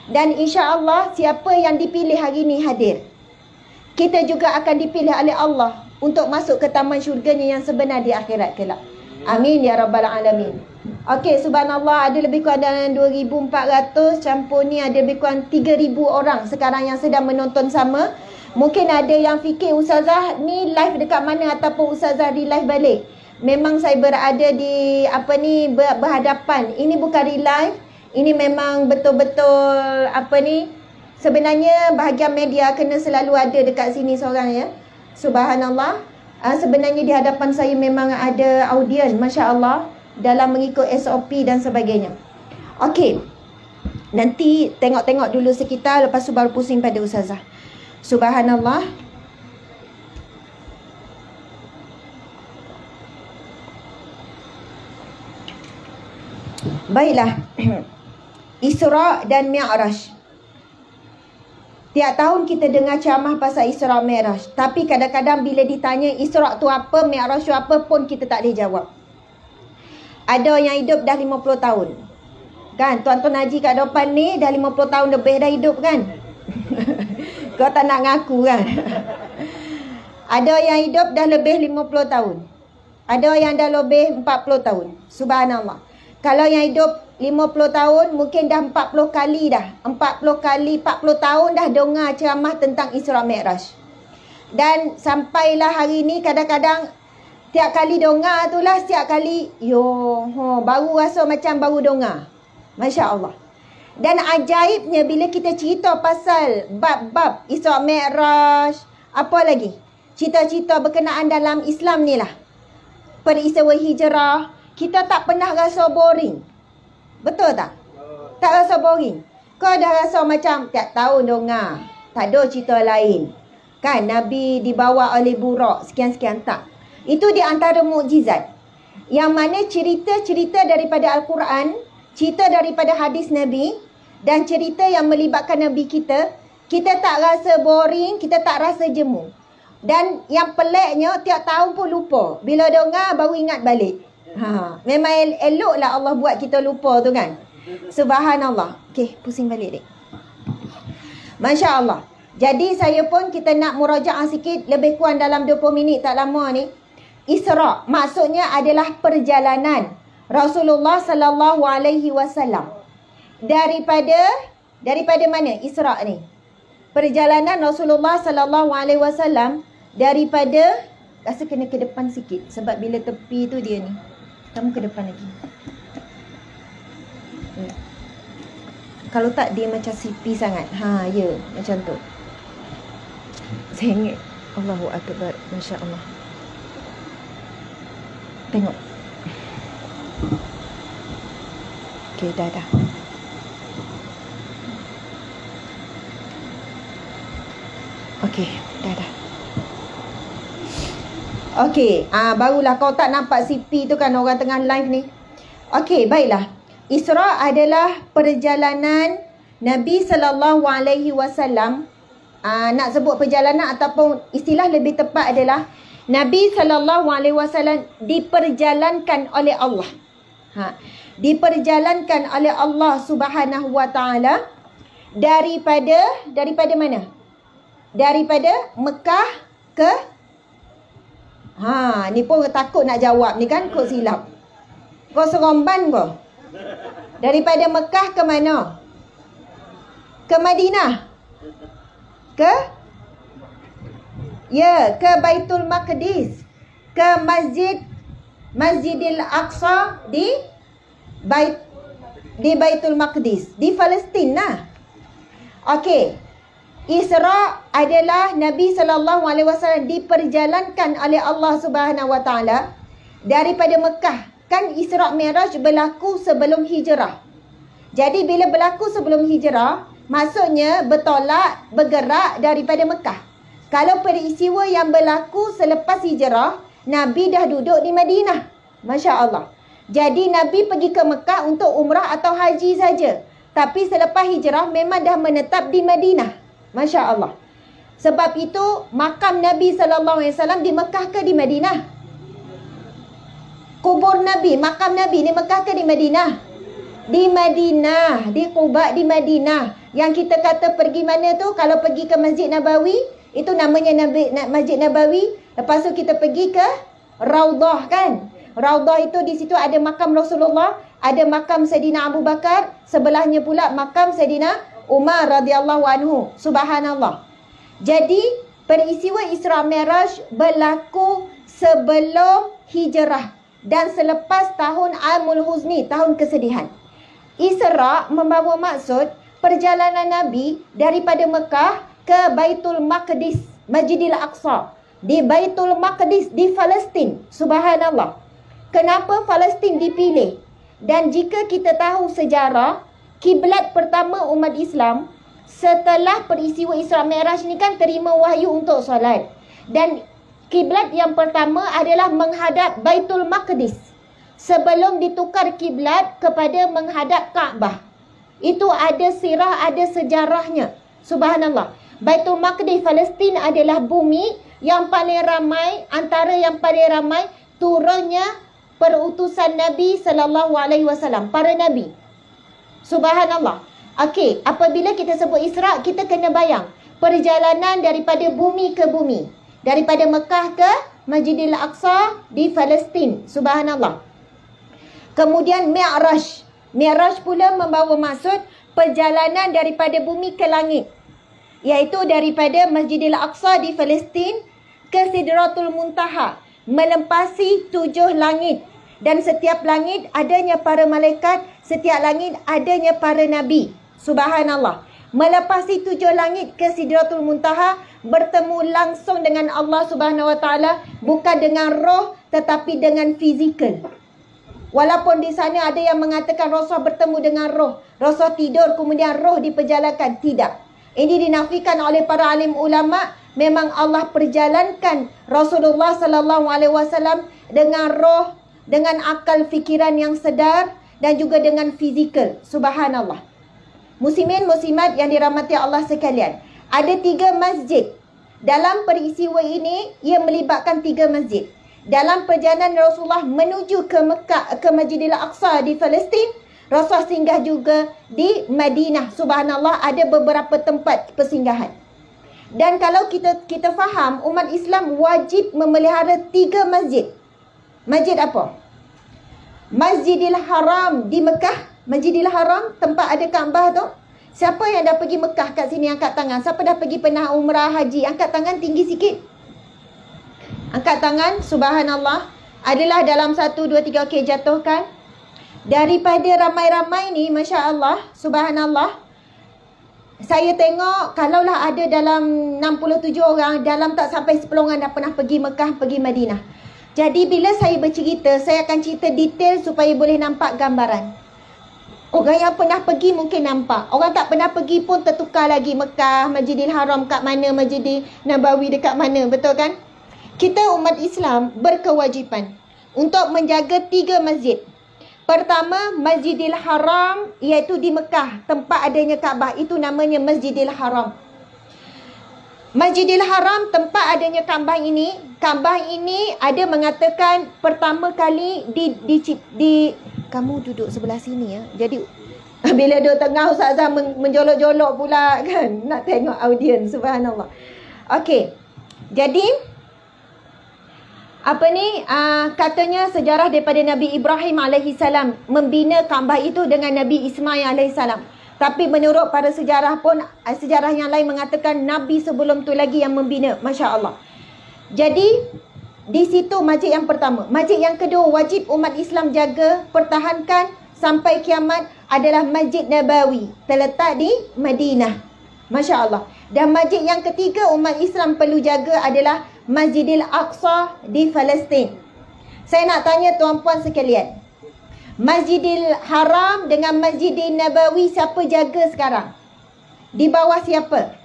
Dan insya-Allah siapa yang dipilih hari ini hadir. Kita juga akan dipilih oleh Allah untuk masuk ke taman syurganya yang sebenar di akhirat kelak. Amin ya rabbal alamin. Okey, subhanallah, ada lebih kurang dalam 2,400, campur ni ada lebih kurang 3,000 orang sekarang yang sedang menonton sama. Mungkin ada yang fikir Ustazah ni live dekat mana ataupun Ustazah di live balik. Memang saya berada di berhadapan. Ini bukan real live. Ini memang betul-betul sebenarnya bahagian media kena selalu ada dekat sini seorang ya. Subhanallah. Sebenarnya di hadapan saya memang ada audiens, masya-Allah, dalam mengikut SOP dan sebagainya. Okey. Nanti tengok-tengok dulu sekitar, lepas tu baru pusing pada Ustazah. Subhanallah. Baiklah. Isra' dan Mi'raj. Tiap tahun kita dengar ceramah pasal Isra' Mi'raj. Tapi kadang-kadang bila ditanya Isra' tu apa, Mi'raj tu apa pun kita tak boleh jawab. Ada yang hidup dah 50 tahun. Kan? Tuan-tuan Haji kat depan ni dah 50 tahun lebih dah hidup kan? Kau tak nak ngaku kan? Ada yang hidup dah lebih 50 tahun. Ada yang dah lebih 40 tahun. Subhanallah. Kalau yang hidup 50 tahun, mungkin dah 40 kali dah. 40 tahun dah dengar ceramah tentang Isra' Mi'raj. Dan sampailah hari ni kadang-kadang tiap kali dengar tu lah, setiap kali baru rasa macam baru dengar. Masya Allah. Dan ajaibnya bila kita cerita pasal bab-bab Isra' Mi'raj, apa lagi? Cerita-cerita berkenaan dalam Islam ni lah. Peristiwa hijrah, kita tak pernah rasa boring. Betul tak? Tak rasa boring. Kau dah rasa macam tiap tahun dengar. Tak ada cerita lain. Kan Nabi dibawa oleh burak, sekian-sekian tak. Itu di antara mukjizat. Yang mana cerita-cerita daripada Al-Quran, cerita daripada hadis Nabi, dan cerita yang melibatkan Nabi kita, kita tak rasa boring, kita tak rasa jemu. Dan yang peliknya, tiap tahun pun lupa. Bila dengar, baru ingat balik. Memang eloklah Allah buat kita lupa tu kan. Subhanallah. Okey, pusing balik dek. Masya Allah. Jadi saya pun kita nak murajaah sikit, lebih kurang dalam 20 minit tak lama ni. Isra' maksudnya adalah perjalanan Rasulullah sallallahu alaihi wasallam. Daripada mana Isra' ni? Perjalanan Rasulullah sallallahu alaihi wasallam daripada, rasa kena ke depan sikit sebab bila tepi tu dia ni. Kamu ke depan lagi. Kalau tak dia macam sipi sangat. Ha, ya, macam tu. Saya ingat. Allahu Akbar. Masya Allah. Tengok. Okey, dah. Okey, dah. Okey, barulah kau tak nampak CP tu kan orang tengah live ni. Okey, baiklah. Isra adalah perjalanan Nabi SAW. Nak sebut perjalanan ataupun istilah lebih tepat adalah Nabi SAW diperjalankan oleh Allah. Diperjalankan oleh Allah Subhanahu Wa Taala daripada mana? Daripada Mekah ke ni pun takut nak jawab ni kan, kok silap. Kau seromban kau. Daripada Mekah ke mana? Ke Madinah? Ke Baitul Maqdis. Ke Masjidil Aqsa di Baitul Maqdis, di Palestin lah. Okey. Isra adalah Nabi SAW diperjalankan oleh Allah Subhanahu Wa Taala daripada Mekah. Kan Isra Mi'raj berlaku sebelum hijrah. Jadi bila berlaku sebelum hijrah, maksudnya bergerak daripada Mekah. Kalau peristiwa yang berlaku selepas hijrah, Nabi dah duduk di Madinah. Masya Allah. Jadi Nabi pergi ke Mekah untuk umrah atau haji saja. Tapi selepas hijrah memang dah menetap di Madinah. Masya Allah. Sebab itu makam Nabi SAW di Mekah ke di Madinah? Kubur Nabi, makam Nabi di Mekah ke di Madinah? Di Madinah, di Quba, di Madinah. Yang kita kata pergi mana tu? Kalau pergi ke Masjid Nabawi, itu namanya Masjid Nabawi. Lepas tu kita pergi ke Raudah kan? Raudah itu di situ ada makam Rasulullah, ada makam Sayyidina Abu Bakar, sebelahnya pula makam Sayyidina Umar radhiyallahu anhu. Subhanallah. Jadi peristiwa Isra Mi'raj berlaku sebelum hijrah dan selepas tahun Amul Huzni, tahun kesedihan. Isra membawa maksud perjalanan Nabi daripada Mekah ke Baitul Maqdis, Masjidil Aqsa, di Baitul Maqdis di Palestin. Subhanallah. Kenapa Palestin dipilih? Dan jika kita tahu sejarah, kiblat pertama umat Islam setelah peristiwa Isra Mi'raj ni kan terima wahyu untuk solat. Dan kiblat yang pertama adalah menghadap Baitul Maqdis sebelum ditukar kiblat kepada menghadap Kaabah. Itu ada sirah, ada sejarahnya. Subhanallah. Baitul Maqdis Palestin adalah bumi yang paling ramai, antara yang paling ramai turunnya perutusan Nabi SAW, para Nabi. Subhanallah. Okey, apabila kita sebut Isra, kita kena bayang perjalanan daripada bumi ke bumi. Daripada Mekah ke Masjidil Aqsa di Palestin. Subhanallah. Kemudian Mi'raj. Mi'raj pula membawa maksud perjalanan daripada bumi ke langit. Iaitu daripada Masjidil Aqsa di Palestin ke Sidratul Muntaha. Melempasi 7 langit. Dan setiap langit adanya para malaikat, setiap langit adanya para nabi. Subhanallah. Melepasi 7 langit ke Sidratul Muntaha, bertemu langsung dengan Allah Subhanahu Wa Taala, bukan dengan roh tetapi dengan fizikal. Walaupun di sana ada yang mengatakan Rasul bertemu dengan roh, Rasul tidur kemudian roh diperjalankan, tidak. Ini dinafikan oleh para alim ulama. Memang Allah perjalankan Rasulullah SAW dengan roh, dengan akal fikiran yang sedar dan juga dengan fizikal. Subhanallah. Muslimin muslimat yang dirahmati Allah sekalian, ada 3 masjid. Dalam peristiwa ini ia melibatkan 3 masjid. Dalam perjalanan Rasulullah menuju ke Mekah, ke Masjidil Aqsa di Palestin, Rasulullah singgah juga di Madinah. Subhanallah, ada beberapa tempat persinggahan. Dan kalau kita faham, umat Islam wajib memelihara 3 masjid. Masjid apa? Masjidil Haram di Mekah. Masjidil Haram, tempat ada Kaabah tu. Siapa yang dah pergi Mekah kat sini angkat tangan? Siapa dah pergi pernah umrah haji? Angkat tangan tinggi sikit. Angkat tangan. Subhanallah. adalah dalam 1, 2, 3. Okey, jatuhkan. Daripada ramai-ramai ni, Masya Allah, Subhanallah, saya tengok kalaulah ada dalam 67 orang, dalam tak sampai 10 orang dah pernah pergi Mekah, pergi Madinah. Jadi bila saya bercerita, saya akan cerita detail supaya boleh nampak gambaran. Orang yang pernah pergi mungkin nampak. Orang tak pernah pergi pun tertukar lagi. Mekah, Masjidil Haram kat mana, Masjidil Nabawi dekat mana, betul kan? Kita umat Islam berkewajipan untuk menjaga 3 masjid. Pertama, Masjidil Haram, iaitu di Mekah, tempat adanya Kaabah, itu namanya Masjidil Haram. Masjidil Haram, tempat adanya Kaabah ini ada mengatakan pertama kali di kamu duduk sebelah sini ya. Jadi bila duduk tengah, Ustazah menjolok-jolok pula kan, nak tengok audiens, subhanallah. Okey. Jadi katanya sejarah daripada Nabi Ibrahim AS membina Kaabah itu dengan Nabi Ismail AS. Tapi menurut para sejarah pun, sejarah yang lain mengatakan Nabi sebelum tu lagi yang membina. Masya Allah. Jadi di situ masjid yang pertama. Masjid yang kedua wajib umat Islam jaga, pertahankan sampai kiamat adalah Masjid Nabawi, terletak di Madinah. Masya Allah. Dan masjid yang ketiga umat Islam perlu jaga adalah Masjidil Aqsa di Palestin. Saya nak tanya tuan-puan sekalian, Masjidil Haram dengan Masjidil Nabawi siapa jaga sekarang? Di bawah siapa?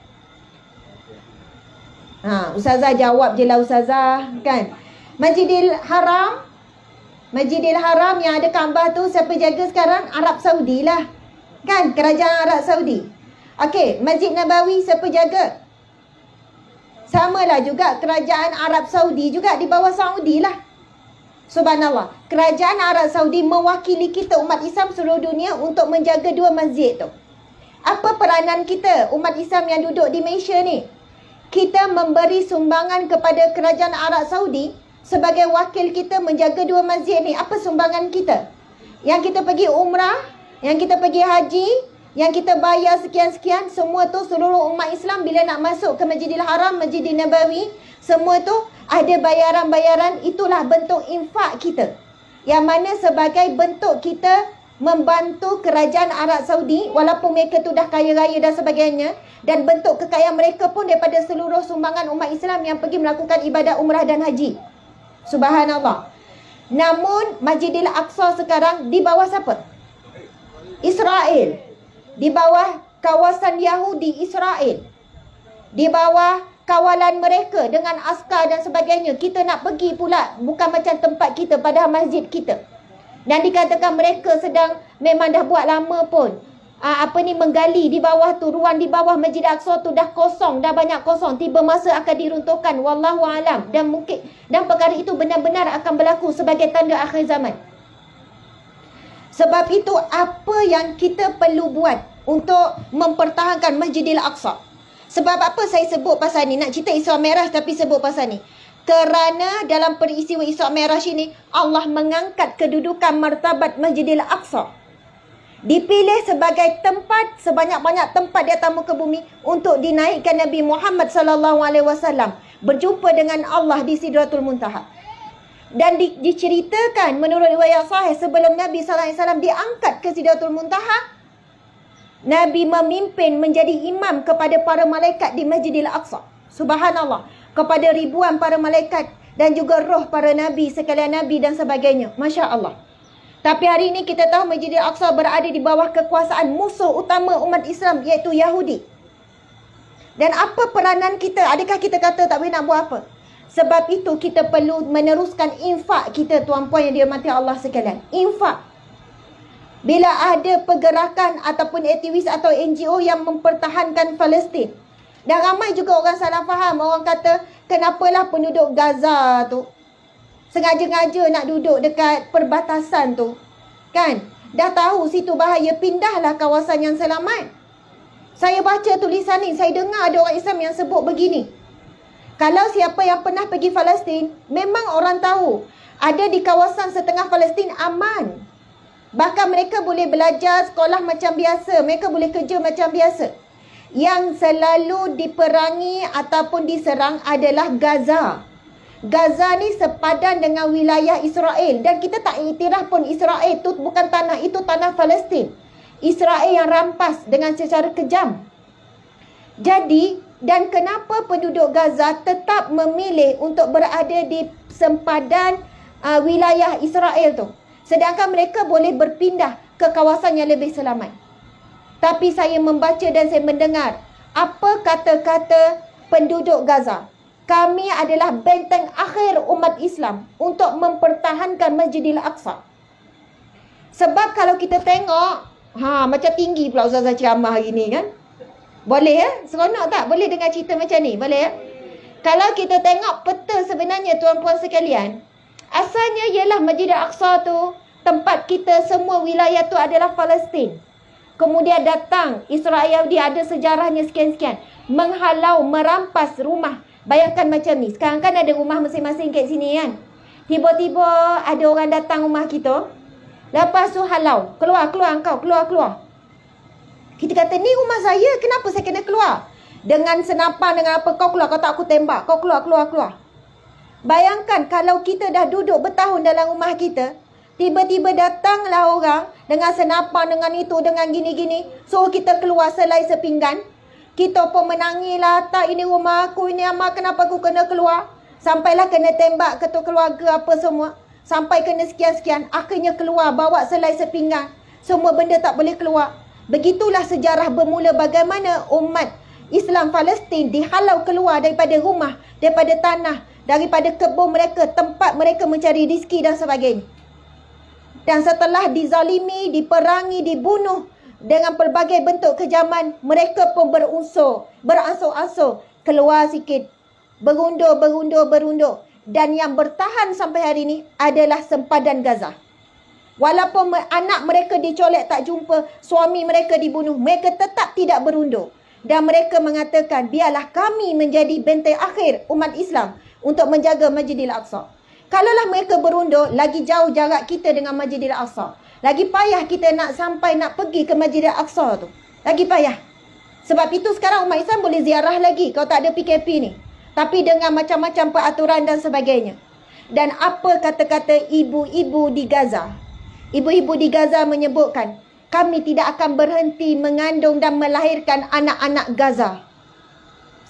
Ustazah jawab je lah Ustazah, kan? Masjidil Haram yang ada Kaabah tu siapa jaga sekarang? Arab Saudi lah, kan? Kerajaan Arab Saudi. Okey, Masjid Nabawi siapa jaga? Samalah juga kerajaan Arab Saudi juga di bawah Saudi lah. Subhanallah. Kerajaan Arab Saudi mewakili kita umat Islam seluruh dunia untuk menjaga 2 masjid tu. Apa peranan kita umat Islam yang duduk di Malaysia ni? Kita memberi sumbangan kepada kerajaan Arab Saudi sebagai wakil kita menjaga 2 masjid ni. Apa sumbangan kita? Yang kita pergi umrah, yang kita pergi haji, yang kita bayar sekian-sekian, semua tu seluruh umat Islam bila nak masuk ke Masjidil Haram, Masjidil Nabawi, semua tu ada bayaran-bayaran. Itulah bentuk infak kita, yang mana sebagai bentuk kita membantu kerajaan Arab Saudi, walaupun mereka tu dah kaya raya dan sebagainya, dan bentuk kekayaan mereka pun daripada seluruh sumbangan umat Islam yang pergi melakukan ibadah umrah dan haji. Subhanallah. Namun Masjidil Aqsa sekarang di bawah siapa? Israel. Di bawah kawasan Yahudi Israel. Di bawah kawalan mereka dengan askar dan sebagainya. Kita nak pergi pula, bukan macam tempat kita, padahal masjid kita. Dan dikatakan mereka sedang, memang dah buat lama pun, menggali di bawah tu, ruang di bawah Masjid Aqsa tu dah kosong, dah banyak kosong. Tiba masa akan diruntuhkan, wallahu alam. Dan mungkin, dan perkara itu benar-benar akan berlaku sebagai tanda akhir zaman. Sebab itu apa yang kita perlu buat untuk mempertahankan Masjidil Aqsa? Sebab apa saya sebut pasal ni? Nak cerita Isra Mi'raj tapi sebut pasal ni. Kerana dalam peristiwa Isra Mi'raj ini, Allah mengangkat kedudukan martabat Masjidil Aqsa. Dipilih sebagai tempat, sebanyak-banyak tempat di atas muka bumi untuk dinaikkan Nabi Muhammad SAW berjumpa dengan Allah di Sidratul Muntaha. Dan diceritakan menurut riwayat sahih, sebelum Nabi SAW diangkat ke Sidratul Muntaha, Nabi memimpin menjadi imam kepada para malaikat di Masjidil Aqsa. Subhanallah. Kepada ribuan para malaikat dan juga roh para Nabi, sekalian Nabi dan sebagainya. Masya Allah. Tapi hari ini kita tahu Masjidil Aqsa berada di bawah kekuasaan musuh utama umat Islam, iaitu Yahudi. Dan apa peranan kita? Adakah kita kata tak boleh nak buat apa? Sebab itu kita perlu meneruskan infak kita, tuan-puan yang dirahmati Allah sekalian. Infak. Bila ada pergerakan ataupun aktivis atau NGO yang mempertahankan Palestin. Dan ramai juga orang salah faham. Orang kata, kenapalah penduduk Gaza tu sengaja-ngaja nak duduk dekat perbatasan tu. Kan? Dah tahu situ bahaya, pindahlah kawasan yang selamat. Saya baca tulisan ni, saya dengar ada orang Islam yang sebut begini. Kalau siapa yang pernah pergi Palestin, memang orang tahu ada di kawasan setengah Palestin aman. Bahkan mereka boleh belajar, sekolah macam biasa. Mereka boleh kerja macam biasa. Yang selalu diperangi ataupun diserang adalah Gaza. Gaza ni sepadan dengan wilayah Israel. Dan kita tak iktiraf pun Israel itu bukan tanah, itu tanah Palestin. Israel yang rampas dengan secara kejam. Jadi, dan kenapa penduduk Gaza tetap memilih untuk berada di sempadan wilayah Israel tu? Sedangkan mereka boleh berpindah ke kawasan yang lebih selamat. Tapi saya membaca dan saya mendengar apa kata-kata penduduk Gaza. Kami adalah benteng akhir umat Islam untuk mempertahankan Masjidil Aqsa. Sebab kalau kita tengok, macam tinggi pula Ustazah ceramah hari ni kan? Boleh ya? Seronok tak? Boleh dengar cerita macam ni? Boleh ya? Kalau kita tengok peta sebenarnya tuan-puan sekalian, asalnya ialah Masjidil Aqsa tu, tempat kita semua wilayah tu adalah Palestin. Kemudian datang Israel, dia ada sejarahnya sekian-sekian. Menghalau, merampas rumah. Bayangkan macam ni. Sekarang kan ada rumah masing-masing kat sini kan. Tiba-tiba ada orang datang rumah kita. Lepas tu halau. Keluar engkau. Keluar. Kita kata, ni rumah saya. Kenapa saya kena keluar? Dengan senapan, dengan apa. Kau keluar. Kau tak aku tembak. Kau keluar. Bayangkan kalau kita dah duduk bertahun dalam rumah kita. Tiba-tiba datanglah orang dengan senapan, dengan itu, dengan gini-gini. Suruh kita keluar selai sepinggan. Kita pun menangilah, tak ini rumah aku, ini amak, kenapa aku kena keluar? Sampailah kena tembak ketua keluarga apa semua. Sampai kena sekian-sekian, akhirnya keluar, bawa selai sepinggan. Semua benda tak boleh keluar. Begitulah sejarah bermula bagaimana umat Islam Palestin dihalau keluar daripada rumah, daripada tanah, daripada kebun mereka, tempat mereka mencari rezeki dan sebagainya. Dan setelah dizalimi, diperangi, dibunuh dengan pelbagai bentuk kejaman, mereka pun beransur-ansur keluar sikit. Berundur. Dan yang bertahan sampai hari ini adalah sempadan Gaza. Walaupun anak mereka dicolek tak jumpa, suami mereka dibunuh, mereka tetap tidak berundur. Dan mereka mengatakan, biarlah kami menjadi benteng akhir umat Islam untuk menjaga Masjidil Aqsa. Kalaulah mereka berundur, lagi jauh jarak kita dengan Masjidil Aqsa. Lagi payah kita nak pergi ke Masjidil Aqsa tu. Lagi payah. Sebab itu sekarang umat Islam boleh ziarah lagi kalau tak ada PKP ni. Tapi dengan macam-macam peraturan dan sebagainya. Dan apa kata-kata ibu-ibu di Gaza? Ibu-ibu di Gaza menyebutkan, kami tidak akan berhenti mengandung dan melahirkan anak-anak Gaza.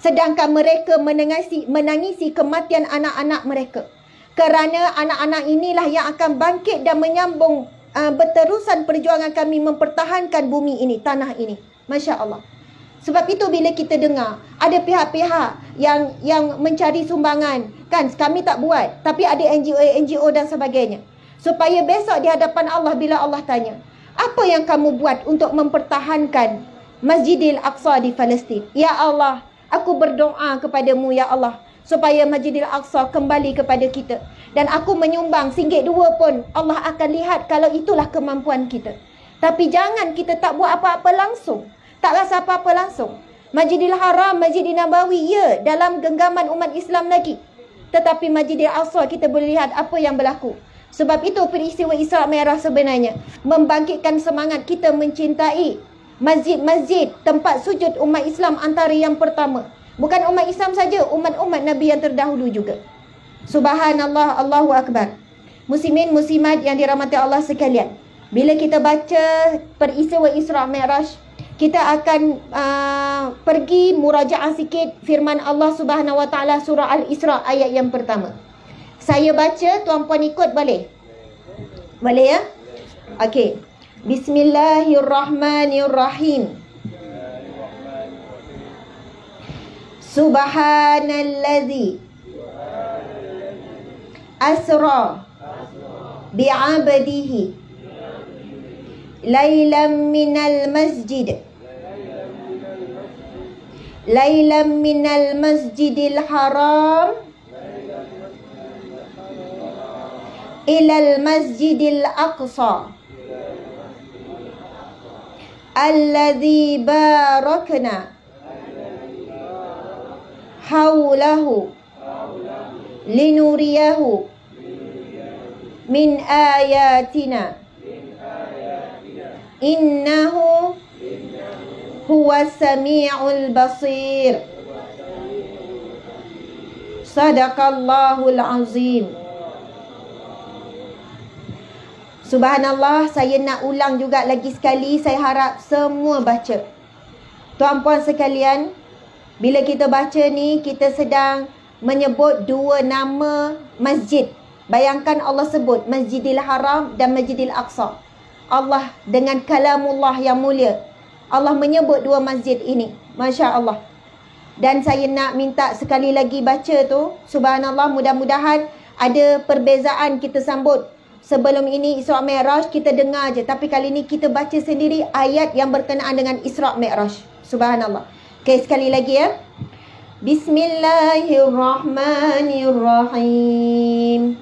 Sedangkan mereka menangisi kematian anak-anak mereka. Kerana anak-anak inilah yang akan bangkit dan menyambung berterusan perjuangan kami mempertahankan bumi ini, tanah ini. Masya Allah. Sebab itu bila kita dengar ada pihak-pihak yang mencari sumbangan, kan kami tak buat, tapi ada NGO dan sebagainya. Supaya besok di hadapan Allah bila Allah tanya, apa yang kamu buat untuk mempertahankan Masjidil Aqsa di Palestin? Ya Allah, aku berdoa kepadamu ya Allah, supaya Masjidil Aqsa kembali kepada kita. Dan aku menyumbang RM1 pun, Allah akan lihat kalau itulah kemampuan kita. Tapi jangan kita tak buat apa-apa langsung. Tak rasa apa-apa langsung. Masjidil Haram, Masjidil Nabawi, ya, dalam genggaman umat Islam lagi. Tetapi Masjidil Aqsa kita boleh lihat apa yang berlaku. Sebab itu peristiwa Isra' Mi'raj sebenarnya membangkitkan semangat kita mencintai masjid-masjid, tempat sujud umat Islam antara yang pertama. Bukan umat Islam saja, umat-umat Nabi yang terdahulu juga. Subhanallah, Allahu Akbar. Muslimin, muslimat yang dirahmati Allah sekalian. Bila kita baca peristiwa Isra' Mi'raj, kita akan pergi murajaah sikit firman Allah Subhanahu Wa Taala surah Al-Isra' ayat yang pertama. Saya baca, tuan-puan ikut boleh? Boleh ya? Okey. Bismillahirrahmanirrahim. Subhanallazi asra bi'abdihi lailan minal masjidil haram ilal masjidil aqsa alladzi barakna haulahu linuriyahu min ayatina innahu huwas sami'ul basir. Sadaqallahul azim. Subhanallah, saya nak ulang juga lagi sekali. Saya harap semua baca. Tuan-puan sekalian, bila kita baca ni, kita sedang menyebut dua nama masjid. Bayangkan Allah sebut Masjidil Haram dan Masjidil Aqsa. Allah dengan kalamullah yang mulia, Allah menyebut dua masjid ini. Masya Allah. Dan saya nak minta sekali lagi baca tu. Subhanallah, mudah-mudahan ada perbezaan kita sambut. Sebelum ini Isra' Mi'raj kita dengar je, tapi kali ni kita baca sendiri ayat yang berkenaan dengan Isra' Mi'raj. Subhanallah. Okay, sekali lagi ya. Bismillahirrahmanirrahim.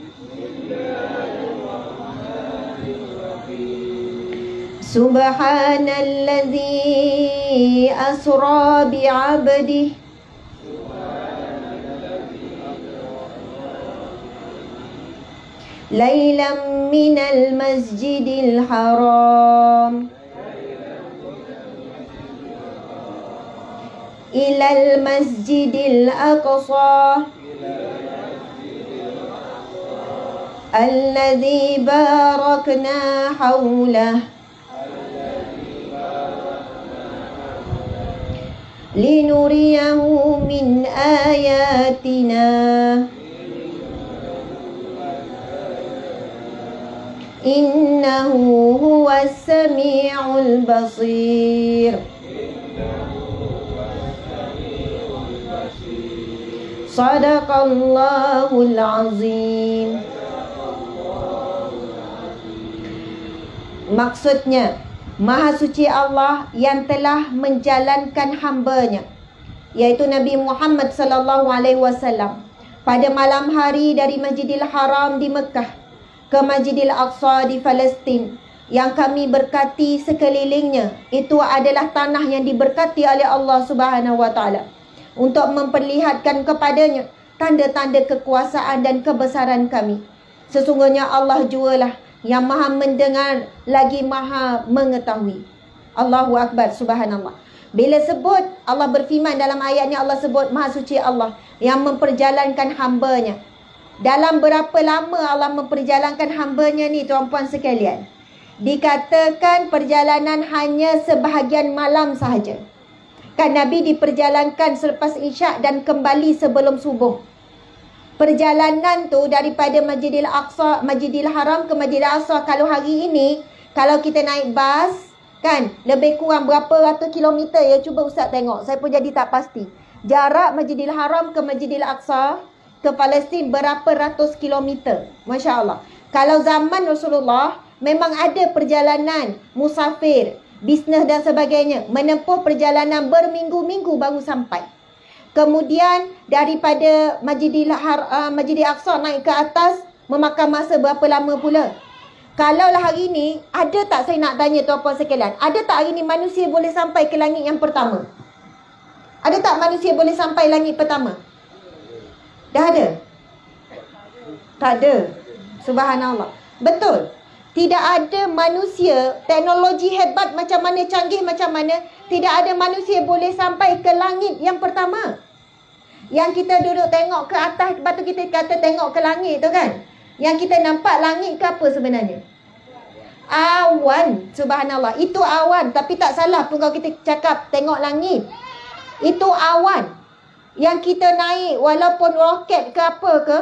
Subhanallazi asra bi'abdihi laylan minal masjidil haram ilal masjidil aqsa alladzi barakna hawlah linuriyahu min ayatina innahu huwas sami'ul basir. Sadaqallahul azim. Maksudnya, Maha suci Allah yang telah menjalankan hamba-Nya, iaitu Nabi Muhammad sallallahu alaihi wasallam, pada malam hari dari Masjidil Haram di Mekah ke Masjidil Aqsa di Palestin, yang kami berkati sekelilingnya. Itu adalah tanah yang diberkati oleh Allah Subhanahu wa taala, untuk memperlihatkan kepadanya tanda-tanda kekuasaan dan kebesaran kami. Sesungguhnya Allah jualah yang maha mendengar lagi maha mengetahui. Allahu Akbar, subhanallah. Bila sebut, Allah berfirman dalam ayatnya, Allah sebut Maha Suci Allah yang memperjalankan hamba-Nya. Dalam berapa lama Allah memperjalankan hamba-Nya ni, tuan-puan sekalian? Dikatakan perjalanan hanya sebahagian malam sahaja. Kan Nabi diperjalankan selepas Isyak dan kembali sebelum subuh. Perjalanan tu daripada Masjidil Aqsa, Masjidil Haram ke Masjidil Aqsa, kalau hari ini, kalau kita naik bas, kan, lebih kurang berapa ratus kilometer ya? Cuba Ustaz tengok, saya pun jadi tak pasti. Jarak Masjidil Haram ke Masjidil Aqsa ke Palestin berapa ratus kilometer. Masya Allah. Kalau zaman Rasulullah, memang ada perjalanan musafir, bisnes dan sebagainya, menempuh perjalanan berminggu-minggu baru sampai. Kemudian daripada Masjidil Aqsa naik ke atas, memakan masa berapa lama pula? Kalaulah hari ni, ada tak, saya nak tanya tuan-puan sekalian, ada tak hari ni manusia boleh sampai ke langit yang pertama? Ada tak manusia boleh sampai langit pertama? Dah ada? Tak ada. Subhanallah. Betul. Tidak ada manusia, teknologi hebat macam mana, canggih macam mana, tidak ada manusia boleh sampai ke langit yang pertama. Yang kita duduk tengok ke atas, lepas tu kita kata tengok ke langit tu kan. Yang kita nampak langit ke apa sebenarnya? Awan. Subhanallah. Itu awan. Tapi tak salah pun kalau kita cakap tengok langit. Itu awan. Yang kita naik, walaupun roket ke apa ke,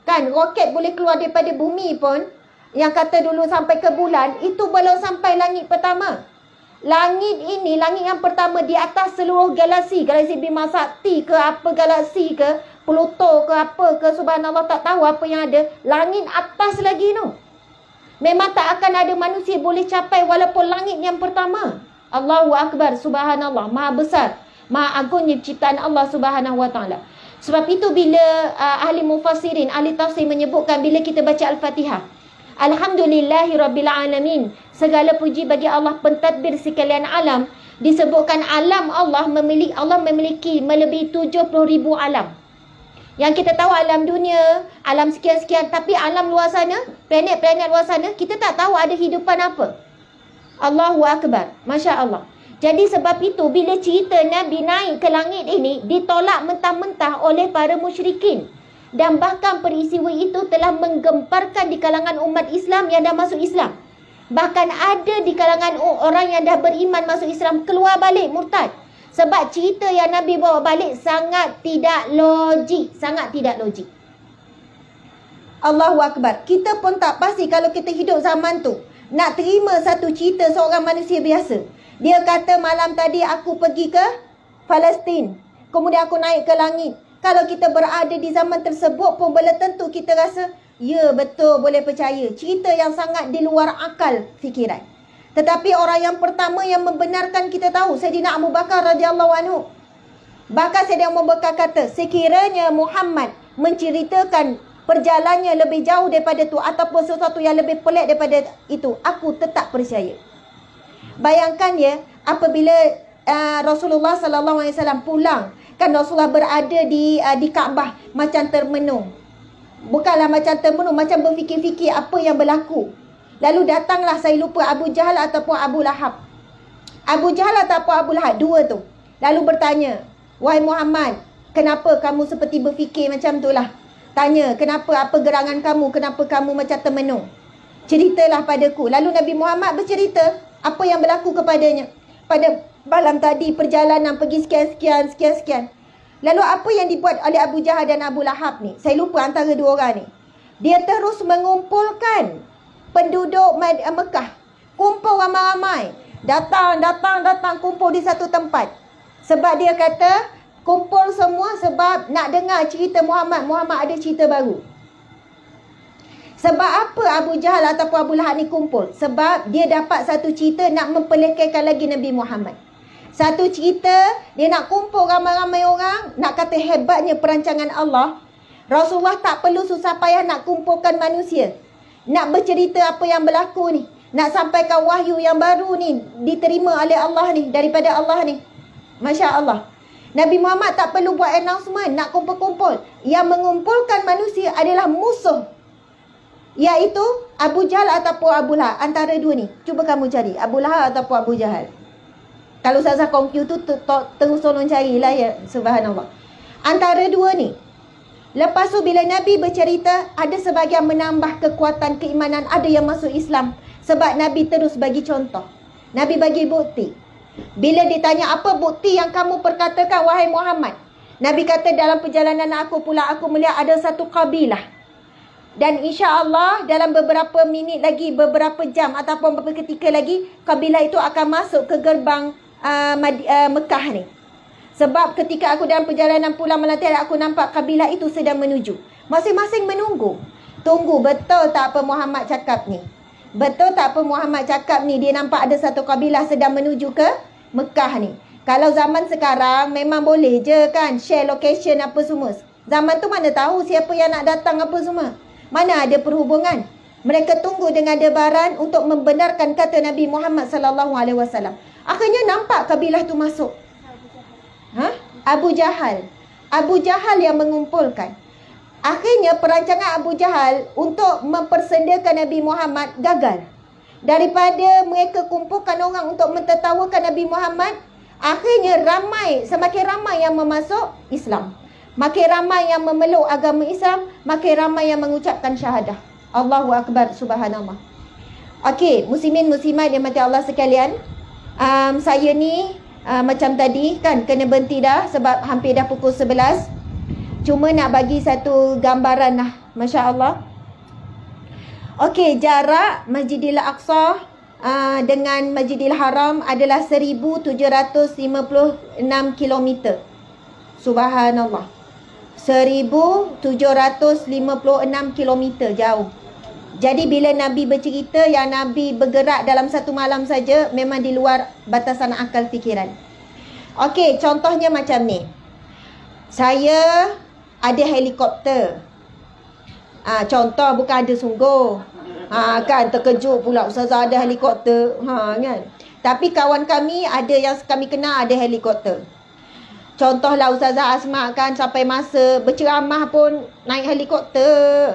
kan, roket boleh keluar daripada bumi pun, yang kata dulu sampai ke bulan, itu belum sampai langit pertama. Langit ini, langit yang pertama di atas seluruh galaksi. Galaksi Bima Sakti ke apa galaksi ke, Pluto ke apa ke, subhanallah, tak tahu apa yang ada. Langit atas lagi tu. Memang tak akan ada manusia boleh capai walaupun langit yang pertama. Allahu Akbar, subhanallah, maha besar, maha agungnya ciptaan Allah Subhanahu wa taala. Sebab itu bila ahli mufassirin, ahli tafsir menyebutkan bila kita baca Al-Fatihah, Alhamdulillahirrabbilalamin, segala puji bagi Allah pentadbir sekalian alam. Disebutkan alam Allah memiliki melebihi 70,000 alam. Yang kita tahu alam dunia, alam sekian-sekian, tapi alam luar sana, planet-planet luar sana, kita tak tahu ada hidupan apa. Allahu Akbar, Masya Allah. Jadi sebab itu bila cerita Nabi naik ke langit ini ditolak mentah-mentah oleh para musyrikin. Dan bahkan peristiwa itu telah menggemparkan di kalangan umat Islam yang dah masuk Islam. Bahkan ada di kalangan orang yang dah beriman masuk Islam keluar balik murtad. Sebab cerita yang Nabi bawa balik sangat tidak logik. Sangat tidak logik. Allahu Akbar. Kita pun tak pasti kalau kita hidup zaman tu nak terima satu cerita seorang manusia biasa. Dia kata malam tadi aku pergi ke Palestin. Kemudian aku naik ke langit. Kalau kita berada di zaman tersebut pun belum tentu kita rasa, ya betul, boleh percaya. Cerita yang sangat di luar akal fikiran. Tetapi orang yang pertama yang membenarkan kita tahu, Sayyidina Abu Bakar radhiyallahu anhu. Bahkan Sayyidina Abu Bakar kata, sekiranya Muhammad menceritakan perjalanannya lebih jauh daripada itu ataupun sesuatu yang lebih pelik daripada itu, aku tetap percaya. Bayangkan ya, apabila Rasulullah sallallahu alaihi wasallam pulang, kan Rasulullah berada di Kaabah macam termenung. Bukanlah macam termenung, macam berfikir-fikir apa yang berlaku. Lalu datanglah, saya lupa, Abu Jahal ataupun Abu Lahab. Abu Jahal ataupun Abu Lahab, dua tu. Lalu bertanya, wahai Muhammad, kenapa kamu seperti berfikir macam tu lah? Tanya, kenapa, apa gerangan kamu, kenapa kamu macam termenung? Ceritalah padaku. Lalu Nabi Muhammad bercerita apa yang berlaku kepadanya. Pada malam tadi perjalanan pergi sekian. Lalu apa yang dibuat oleh Abu Jahal dan Abu Lahab ni? Saya lupa antara dua orang ni. Dia terus mengumpulkan penduduk Mekah. Kumpul ramai-ramai. Datang, kumpul di satu tempat. Sebab dia kata, kumpul semua sebab nak dengar cerita Muhammad. Muhammad ada cerita baru. Sebab apa Abu Jahal ataupun Abu Lahab ni kumpul? Sebab dia dapat satu cerita nak mempelekehkan lagi Nabi Muhammad. Satu cerita, dia nak kumpul ramai-ramai orang, nak kata hebatnya perancangan Allah. Rasulullah tak perlu susah payah nak kumpulkan manusia. Nak bercerita apa yang berlaku ni. Nak sampaikan wahyu yang baru ni, diterima oleh Allah ni, daripada Allah ni. Masya Allah. Nabi Muhammad tak perlu buat announcement, nak kumpul-kumpul. Yang mengumpulkan manusia adalah musuh. Iaitu Abu Jahal ataupun Abu Lahab. Antara dua ni. Cuba kamu cari. Abu Lahab ataupun Abu Jahal. Kalau Ustazah Kongkyu tu terus tolong carilah ya. Subhanallah. Antara dua ni. Lepas tu bila Nabi bercerita, ada sebahagian menambah kekuatan keimanan. Ada yang masuk Islam. Sebab Nabi terus bagi contoh. Nabi bagi bukti. Bila ditanya apa bukti yang kamu perkatakan wahai Muhammad. Nabi kata dalam perjalanan aku pula aku melihat ada satu kabilah. Dan insya-Allah dalam beberapa minit lagi, beberapa jam ataupun beberapa ketika lagi, kabilah itu akan masuk ke gerbang Mekah ni. Sebab ketika aku dalam perjalanan pulang melantai, aku nampak kabilah itu sedang menuju. Masing-masing menunggu. Tunggu, betul tak apa Muhammad cakap ni? Betul tak apa Muhammad cakap ni? Dia nampak ada satu kabilah sedang menuju ke Mekah ni. Kalau zaman sekarang memang boleh je kan share location apa semua. Zaman tu mana tahu siapa yang nak datang apa semua. Mana ada perhubungan. Mereka tunggu dengan debaran untuk membenarkan kata Nabi Muhammad sallallahu alaihi wasallam. Akhirnya nampak kabilah tu masuk. Abu Jahal. Abu Jahal yang mengumpulkan. Akhirnya perancangan Abu Jahal untuk mempersendakan Nabi Muhammad gagal. Daripada mereka kumpulkan orang untuk mentertawakan Nabi Muhammad, akhirnya semakin ramai yang memasuk Islam. Makin ramai yang memeluk agama Islam, makin ramai yang mengucapkan syahadah. Allahu Akbar, subhanallah. Okey, muslimin muslimat yang mati Allah sekalian. Saya ni macam tadi kan kena berhenti dah sebab hampir dah pukul 11. Cuma nak bagi satu gambaran lah. Masya Allah. Okey, jarak Masjidil Aqsa dengan Masjidil Haram adalah 1756 km. Subhanallah. 1756 km jauh. Jadi bila Nabi bercerita yang Nabi bergerak dalam satu malam saja, memang di luar batasan akal fikiran. Okey, contohnya macam ni. Saya ada helikopter. Contoh, bukan ada sungguh. Kan terkejut pula Ustazah ada helikopter. Kan. Tapi kawan kami ada yang kami kenal ada helikopter. Contohlah Ustazah Asma kan sampai masa berceramah pun naik helikopter.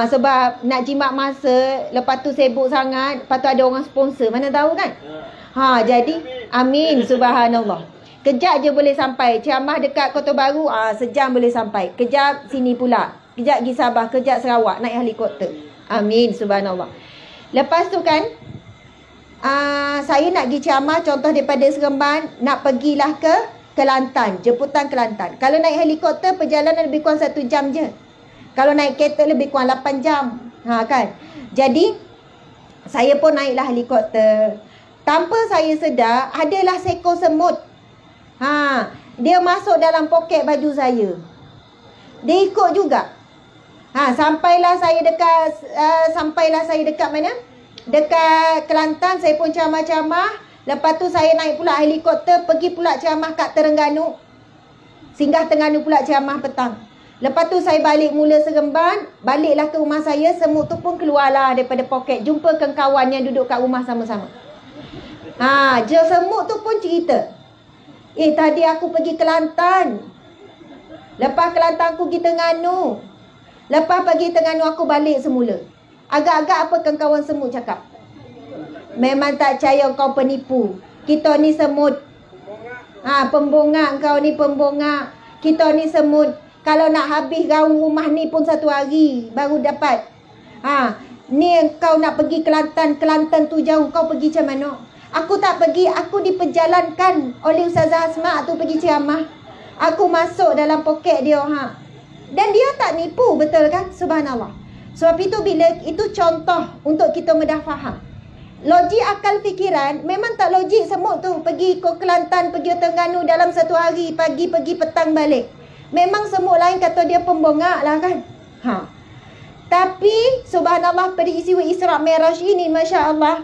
Sebab nak jimat masa, lepas tu sibuk sangat, lepas tu ada orang sponsor, mana tahu kan. Jadi amin, subhanallah. Kejap je boleh sampai. Ceramah dekat Kota Baru, sejam boleh sampai. Kejap sini pula. Kejap pergi Sabah, kejap Sarawak, naik helikopter. Amin, subhanallah. Lepas tu kan, saya nak pergi ceramah, contoh daripada Seremban, nak pergilah ke Kelantan, jemputan Kelantan. Kalau naik helikopter, perjalanan lebih kurang 1 jam je. Kalau naik kereta lebih kurang 8 jam. Kan? Jadi, saya pun naiklah helikopter. Tanpa saya sedar, adalah seekor semut. Dia masuk dalam poket baju saya. Dia ikut juga. Sampailah saya dekat mana? Dekat Kelantan, saya pun ceramah-ceramah. Lepas tu saya naik pula helikopter, pergi pula ceramah kat Terengganu. Singgah Terengganu pula ceramah petang. Lepas tu saya balik mula Seremban, baliklah ke rumah saya, semut tu pun keluarlah daripada poket. Jumpa kawan yang duduk kat rumah sama-sama. Semut tu pun cerita. Tadi aku pergi Kelantan. Lepas Kelantan aku pergi Terengganu. Lepas pergi Terengganu aku balik semula. Agak-agak apa kawan semut cakap? Memang tak percaya kau penipu. Kita ni semut. Pembongak kau ni pembongak. Kita ni semut. Kalau nak habis gaung rumah ni pun 1 hari baru dapat. Ni kau nak pergi Kelantan. Kelantan tu jauh. Kau pergi macam mana? Aku tak pergi. Aku diperjalankan oleh Ustazah Asma tu pergi ceramah. Aku masuk dalam poket dia. Dan dia tak nipu, betul kan? Subhanallah. Sebab itu bila itu contoh untuk kita mudah faham. Logik akal fikiran memang tak logik semut tu pergi ke Kelantan, pergi ke Terengganu dalam 1 hari, pagi pergi petang balik. Memang semut lain kata dia pembongak lah kan. Tapi subhanallah peristiwa Isra' Mi'raj ini masya-Allah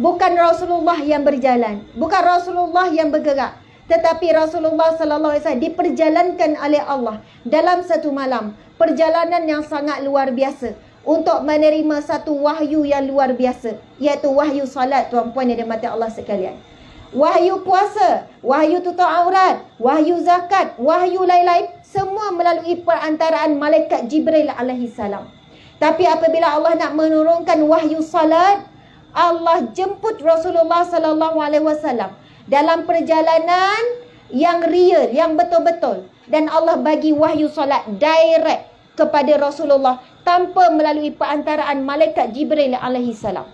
bukan Rasulullah yang berjalan, bukan Rasulullah yang bergerak, tetapi Rasulullah sallallahu alaihi wasallam diperjalankan oleh Allah dalam 1 malam. Perjalanan yang sangat luar biasa untuk menerima satu wahyu yang luar biasa, iaitu wahyu salat, tuan-puan yang dirahmati Allah sekalian. Wahyu puasa, wahyu tutup aurat, wahyu zakat, wahyu lain-lain, semua melalui perantaraan malaikat Jibril alaihi salam. Tapi apabila Allah nak menurunkan wahyu salat, Allah jemput Rasulullah sallallahu alaihi wasallam dalam perjalanan yang real, yang betul-betul, dan Allah bagi wahyu salat direct kepada Rasulullah tanpa melalui perantaraan malaikat Jibril alaihi salam.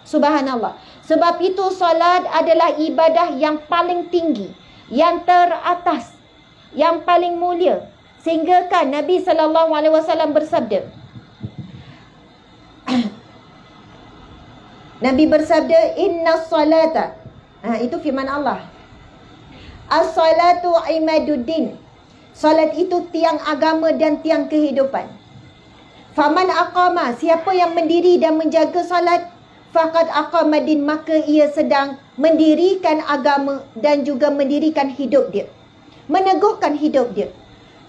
Subhanallah. Sebab itu salat adalah ibadah yang paling tinggi, yang teratas, yang paling mulia. Sehingga kan Nabi sallallahu alaihi wasallam bersabda. Nabi bersabda, "Inna salata." Itu firman Allah. "As-salatu imaduddin." Salat itu tiang agama dan tiang kehidupan. Faman aqama, siapa yang mendiri dan menjaga salat, faqad aqama din, maka ia sedang mendirikan agama dan juga mendirikan hidup dia, meneguhkan hidup dia.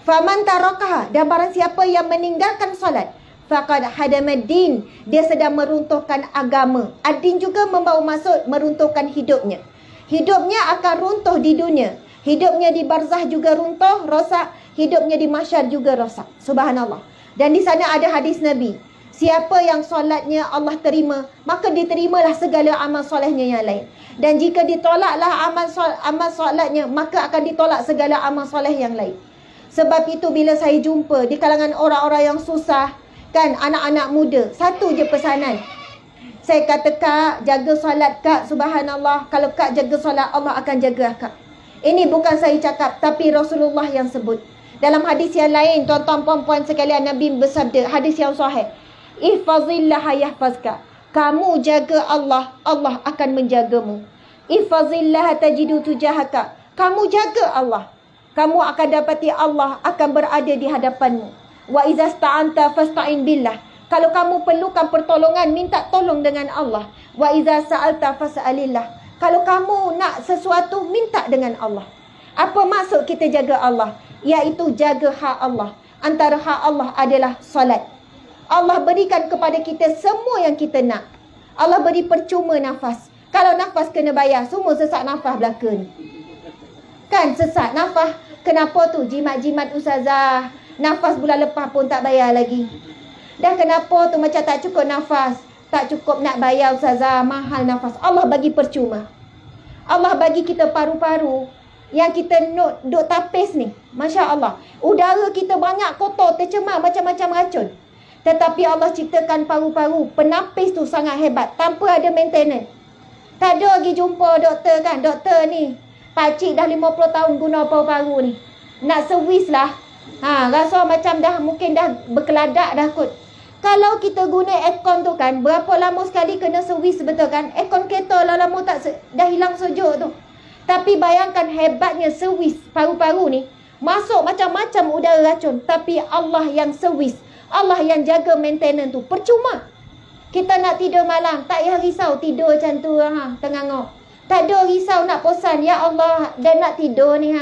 Faman tarakaha, dan barang siapa yang meninggalkan salat, faqad hadamaddin, dia sedang meruntuhkan agama. Ad-din juga membawa maksud meruntuhkan hidupnya. Hidupnya akan runtuh di dunia. Hidupnya di barzah juga runtuh, rosak. Hidupnya di mahsyar juga rosak. Subhanallah. Dan di sana ada hadis Nabi. Siapa yang solatnya Allah terima, maka diterimalah segala amal solehnya yang lain. Dan jika ditolaklah amal solatnya, maka akan ditolak segala amal soleh yang lain. Sebab itu bila saya jumpa di kalangan orang-orang yang susah, kan, anak-anak muda, satu je pesanan. Saya kata, "Kak, jaga solat Kak, subhanallah. Kalau Kak jaga solat, Allah akan jaga Kak." Ini bukan saya cakap, tapi Rasulullah yang sebut. Dalam hadis yang lain, tuan-tuan puan-puan sekalian, Nabi bersabda, hadis yang sahih, "Ihfazillah yahfazka." Kamu jaga Allah, Allah akan menjagamu. "Ihfazillah tajidu tujahaka." Kamu jaga Allah, kamu akan dapati Allah akan berada di hadapanmu. "Wa iza sta'anta fasta'in billah." Kalau kamu perlukan pertolongan, minta tolong dengan Allah. "Wa iza sa'alta fas'alillah." Kalau kamu nak sesuatu, minta dengan Allah. Apa maksud kita jaga Allah? Iaitu jaga hak Allah. Antara hak Allah adalah salat. Allah berikan kepada kita semua yang kita nak. Allah beri percuma nafas. Kalau nafas kena bayar, semua sesak nafas belaka ni. Kan sesak nafas. Kenapa tu? Jimat-jimat ustazah. Nafas bulan lepas pun tak bayar lagi. Dah kenapa tu macam tak cukup nafas? Tak cukup nak bayar ustazah, mahal nafas. Allah bagi percuma. Allah bagi kita paru-paru. yang kita duk tapis ni. Masya Allah. Udara kita banyak kotor, tercemar macam-macam racun. Tetapi Allah ciptakan paru-paru. Penapis tu sangat hebat. Tanpa ada maintenance. Tak ada lagi jumpa doktor kan. Doktor ni, pakcik dah 50 tahun guna paru-paru ni. Nak servis lah. Rasa macam mungkin dah berkeladak dah kot. Kalau kita guna aircon tu kan, berapa lama sekali kena servis, betul kan? Aircon kereta lah lama dah hilang sejuk tu. Tapi bayangkan hebatnya servis paru-paru ni. Masuk macam-macam udara racun. Tapi Allah yang servis. Allah yang jaga maintenance tu. Percuma. Kita nak tidur malam, tak payah risau tidur macam tu. Tengah-ngok. Tak ada risau nak posan. Ya Allah, dah nak tidur ni.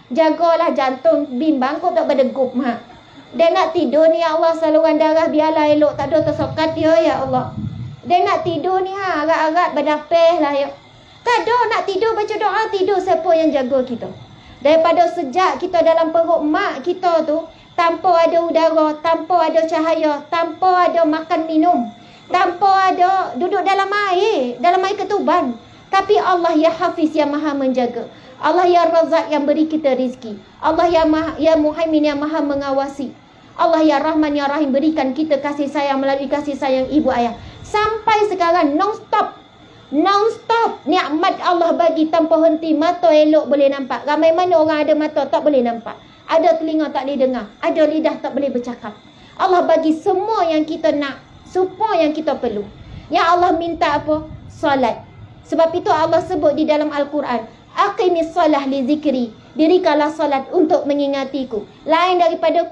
Jagalah jantung bimbang kau tak berdegup. Dia nak tidur ni, ya Allah, saluran darah biarlah elok. Tak ada tersokat dia, ya Allah. Dia nak tidur ni, arat-arat berdapeh lah, ya. Tak ada nak tidur, baca doa, tidur. Siapa yang jaga kita? Daripada sejak kita dalam perut mak kita tu, tanpa ada udara, tanpa ada cahaya, tanpa ada makan minum, tanpa ada duduk dalam air ketuban. Tapi Allah ya Hafiz yang maha menjaga. Allah ya Razak yang beri kita rizki. Allah ya Muhaimin yang maha mengawasi. Allah ya Rahman ya Rahim berikan kita kasih sayang melalui kasih sayang ibu ayah. Sampai sekarang non-stop nikmat Allah bagi tanpa henti. Mata elok boleh nampak. Ramai mana orang ada mata tak boleh nampak. Ada telinga tak boleh dengar. Ada lidah tak boleh bercakap. Allah bagi semua yang kita nak. Semua yang kita perlu. Yang Allah minta apa? Salat. Sebab itu Allah sebut di dalam Al-Quran, aqimis salah li zikri. Dirikanlah salat untuk mengingatiku. Lain daripada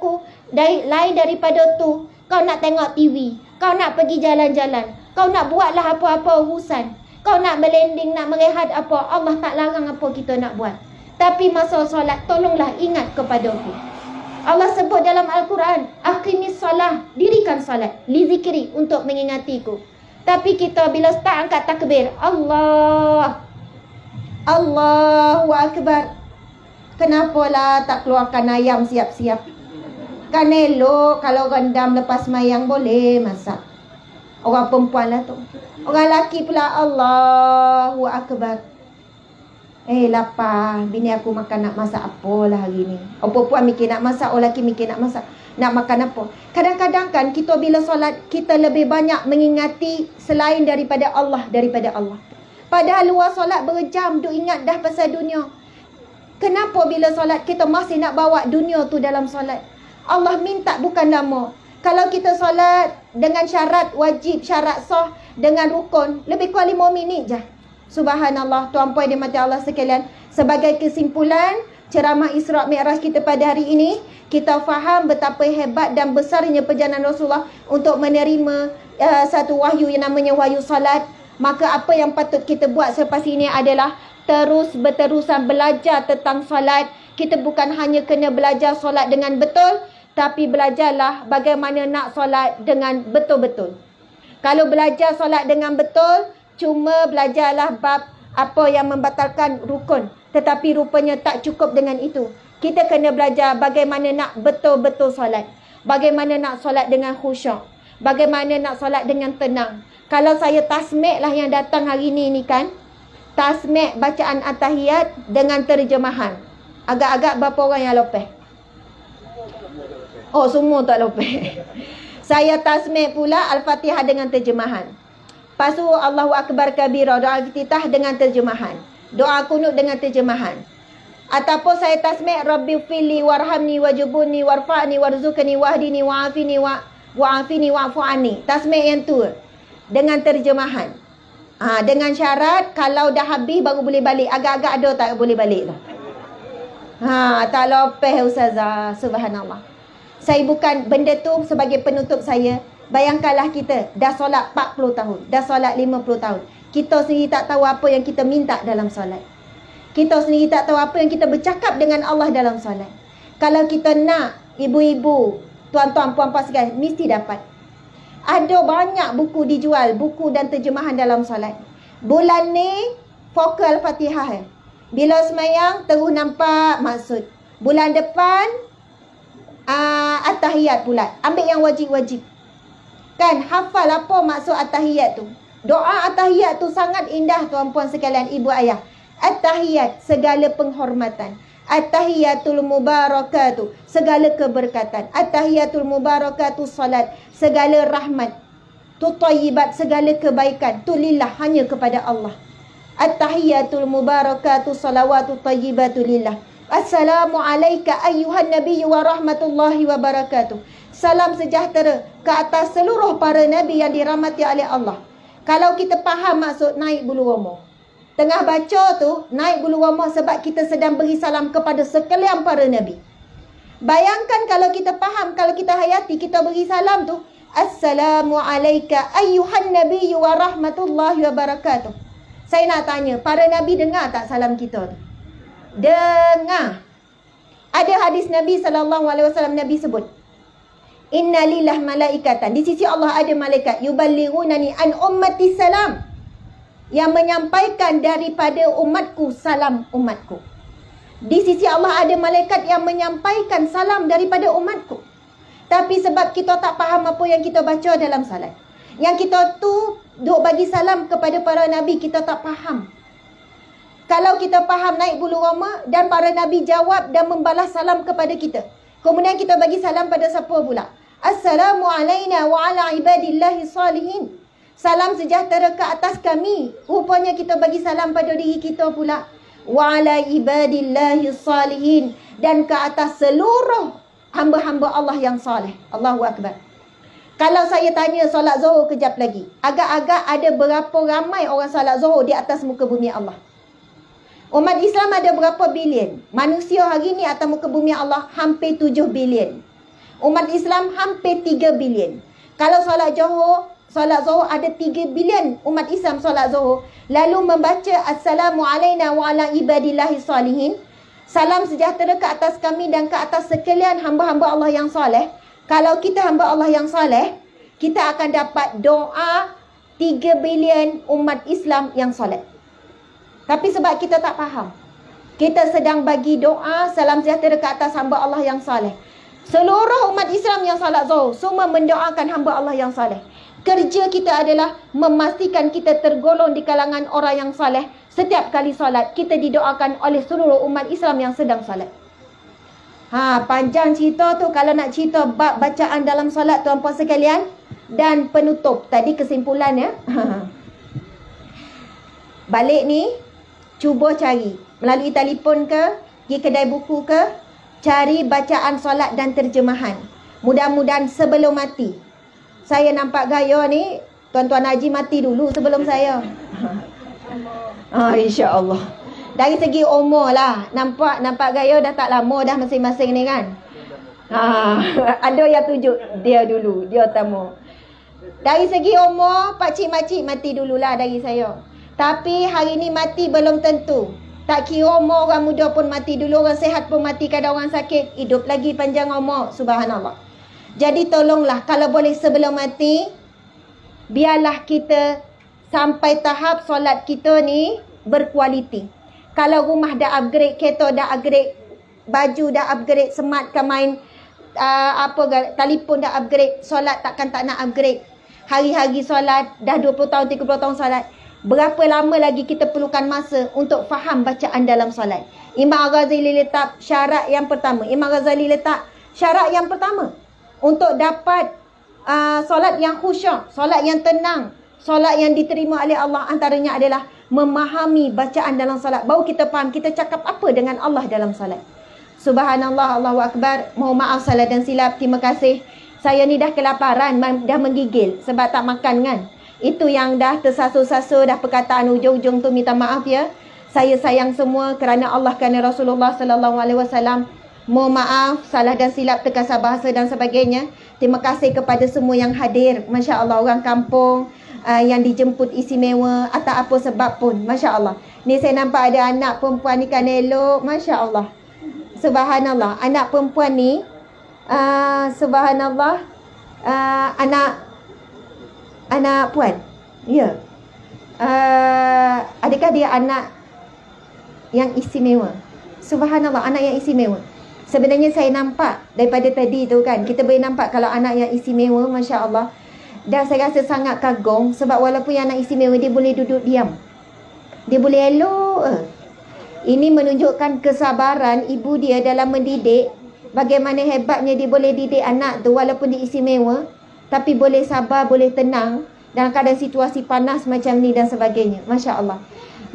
tu, kau nak tengok TV, kau nak pergi jalan-jalan, kau nak buatlah apa-apa urusan, kau nak berlending, nak merehat apa, Allah tak larang apa kita nak buat. Tapi masa solat, tolonglah ingat kepadaku. Allah sebut dalam Al-Quran, aqimis salah, dirikan salat, li zikri, untuk mengingatiku. Tapi kita bila start angkat takbir, Allahu Akbar. Kenapalah tak keluarkan ayam siap-siap? Kan elok kalau rendam lepas mayang boleh masak. Orang perempuan lah tu. Orang lelaki pula Allahu Akbar. Lapar. Bini aku makan nak masak apalah hari ni. Orang perempuan mikir nak masak, orang lelaki mikir nak masak. Nak makan apa? Kadang-kadang kan kita bila solat, kita lebih banyak mengingati selain daripada Allah. Padahal luar solat berjam duk ingat dah pasal dunia. Kenapa bila solat kita masih nak bawa dunia tu dalam solat? Allah minta bukan lama. Kalau kita solat dengan syarat wajib, syarat sah, dengan rukun, lebih kurang 5 minit je. Subhanallah, tuan-puan dan mati Allah sekalian. Sebagai kesimpulan ceramah Isra' Mi'raj kita pada hari ini, kita faham betapa hebat dan besarnya perjalanan Rasulullah untuk menerima satu wahyu yang namanya wahyu salat. Maka apa yang patut kita buat selepas ini adalah berterusan belajar tentang solat. Kita bukan hanya kena belajar solat dengan betul, tapi belajarlah bagaimana nak solat dengan betul-betul. Kalau belajar solat dengan betul, cuma belajarlah bab apa yang membatalkan rukun. Tetapi rupanya tak cukup dengan itu. Kita kena belajar bagaimana nak betul-betul solat. Bagaimana nak solat dengan khusyuk. Bagaimana nak solat dengan tenang. Kalau saya tasmik lah yang datang hari ni kan. Tasmik bacaan at-tahiyat dengan terjemahan. Agak-agak berapa orang yang lopeh? Oh, semua tak lopeh. Saya tasmik pula Al-Fatihah dengan terjemahan. Lepas tu Allahu Akbar kabira, doa iftitah dengan terjemahan. Doa kunut dengan terjemahan. Ataupun saya tasmik Rabbi fili warhamni wajubuni warfa'ni warzuqni wahdini wa'afini wa'afini wa'fu'ani. Tasmik yang tu dengan terjemahan. Dengan syarat kalau dah habis baru boleh balik. Agak-agak ada tak boleh balik tu. Tak lopeh Ustazah. Subhanallah. Saya bukan benda tu sebagai penutup saya. Bayangkanlah kita dah solat 40 tahun. Dah solat 50 tahun. Kita sendiri tak tahu apa yang kita minta dalam solat. Kita sendiri tak tahu apa yang kita bercakap dengan Allah dalam solat. Kalau kita nak, ibu-ibu, tuan-tuan, puan-puan sekalian, mesti dapat. Ada banyak buku dijual, buku dan terjemahan dalam solat. Bulan ni fokus Al-Fatihah. Bila semayang terus nampak maksud. Bulan depan at-tahiyat pula. Ambil yang wajib-wajib. Kan hafal apa maksud at-tahiyat tu. Doa at-tahiyat tu sangat indah tuan-puan sekalian, ibu ayah. At-tahiyat, segala penghormatan. At-tahiyatul mubarakatuh, segala keberkatan. At-tahiyatul mubarakatuh salat, segala rahmat. Tutayyibat, segala kebaikan. Tu lillah, hanya kepada Allah. At-tahiyatul mubarakatuh salawatu tayyibatu lillah. Assalamu alayka ayyuhan nabiyyu wa rahmatullahi wa barakatuh. Salam sejahtera ke atas seluruh para nabi yang dirahmati oleh Allah. Kalau kita faham maksud naik bulu roma, tengah baca tu naik bulu roma sebab kita sedang beri salam kepada sekalian para nabi. Bayangkan kalau kita faham, kalau kita hayati, kita beri salam tu, Assalamu alayka ayyuhan nabiyyu wa rahmatullahi wa barakatuh. Saya nak tanya, para nabi dengar tak salam kita tu? Dengar. Ada hadis Nabi SAW, Nabi sebut, Inna lillah malaikatan. Di sisi Allah ada malaikat. Yuballighunani an ummati salam. Yang menyampaikan daripada umatku salam umatku. Di sisi Allah ada malaikat yang menyampaikan salam daripada umatku. Tapi sebab kita tak faham apa yang kita baca dalam salat, yang kita tu duk bagi salam kepada para nabi, kita tak faham. Kalau kita faham naik bulu roma dan para nabi jawab dan membalas salam kepada kita, kemudian kita bagi salam pada siapa pula? Assalamu alayna wa ala ibadillahi salihin. Salam sejahtera ke atas kami. Rupanya kita bagi salam pada diri kita pula. Wa ala ibadillahi salihin. Dan ke atas seluruh hamba-hamba Allah yang salih. Allahu Akbar. Kalau saya tanya solat zuhur kejap lagi, agak-agak ada berapa ramai orang solat zuhur di atas muka bumi Allah? Umat Islam ada berapa bilion? Manusia hari ni atas muka bumi Allah hampir 7 bilion. Umat Islam hampir 3 bilion. Kalau solat zuhur ada 3 bilion umat Islam solat zuhur. Lalu membaca Assalamu alayna wa ala ibadillahi salihin. Salam sejahtera ke atas kami dan ke atas sekalian hamba-hamba Allah yang soleh. Kalau kita hamba Allah yang soleh, kita akan dapat doa 3 bilion umat Islam yang soleh. Tapi sebab kita tak faham, kita sedang bagi doa salam sejahtera ke atas hamba Allah yang soleh. Seluruh umat Islam yang salat zuhur semua mendoakan hamba Allah yang saleh. Kerja kita adalah memastikan kita tergolong di kalangan orang yang saleh. Setiap kali salat kita didoakan oleh seluruh umat Islam yang sedang salat. Panjang cerita tu kalau nak cerita bab bacaan dalam salat tuan-puan sekalian. Dan penutup tadi kesimpulannya. Balik ni cuba cari melalui telefon ke, pergi kedai buku ke, cari bacaan solat dan terjemahan. Mudah-mudahan sebelum mati. Saya nampak gaya ni, Tuan-Tuan Haji mati dulu sebelum saya. InsyaAllah. Dari segi umur lah, nampak gaya dah tak lama dah masing-masing ni kan. Ada yang tunjuk dia dulu, dia tamu. Dari segi umur, pakcik-makcik mati dululah dari saya. Tapi hari ni mati belum tentu. Tak kira umur, orang muda pun mati dulu, orang sehat pun mati, kadang orang sakit, hidup lagi panjang umur. Subhanallah. Jadi tolonglah, kalau boleh sebelum mati, biarlah kita sampai tahap solat kita ni berkualiti. Kalau rumah dah upgrade, kereta dah upgrade, baju dah upgrade, smart kan main, telefon dah upgrade, solat takkan tak nak upgrade. Hari-hari solat, dah 20 tahun, 30 tahun solat. Berapa lama lagi kita perlukan masa untuk faham bacaan dalam solat? Imam Ghazali letak syarat yang pertama. Untuk dapat solat yang khusyuk, solat yang tenang, solat yang diterima oleh Allah, antaranya adalah memahami bacaan dalam solat. Baru kita faham kita cakap apa dengan Allah dalam solat. Subhanallah, Allahu Akbar. Mohon maaf salah dan silap. Terima kasih. Saya ni dah kelaparan, dah menggigil sebab tak makan kan. Itu yang dah tersasul-sasul, dah perkataan ujung-ujung tu minta maaf ya. Saya sayang semua kerana Allah, kerana Rasulullah SAW. Mohon maaf, salah dan silap, terkasar bahasa dan sebagainya. Terima kasih kepada semua yang hadir. Masya Allah, orang kampung yang dijemput istimewa atas apa sebab pun. Masya Allah. Ni saya nampak ada anak perempuan ni kan elok. Masya Allah. Subhanallah. Anak perempuan ni, subhanallah, anak puan. Ya. Adakah dia anak yang istimewa? Subhanallah, anak yang istimewa. Sebenarnya saya nampak daripada tadi tu kan, kita boleh nampak kalau anak yang istimewa, Masya Allah. Dan saya rasa sangat kagum sebab walaupun yang anak istimewa, dia boleh duduk diam. Dia boleh elok. Ini menunjukkan kesabaran ibu dia dalam mendidik. Bagaimana hebatnya dia boleh didik anak tu walaupun dia istimewa, tapi boleh sabar, boleh tenang dalam keadaan situasi panas macam ni dan sebagainya. Masya Allah.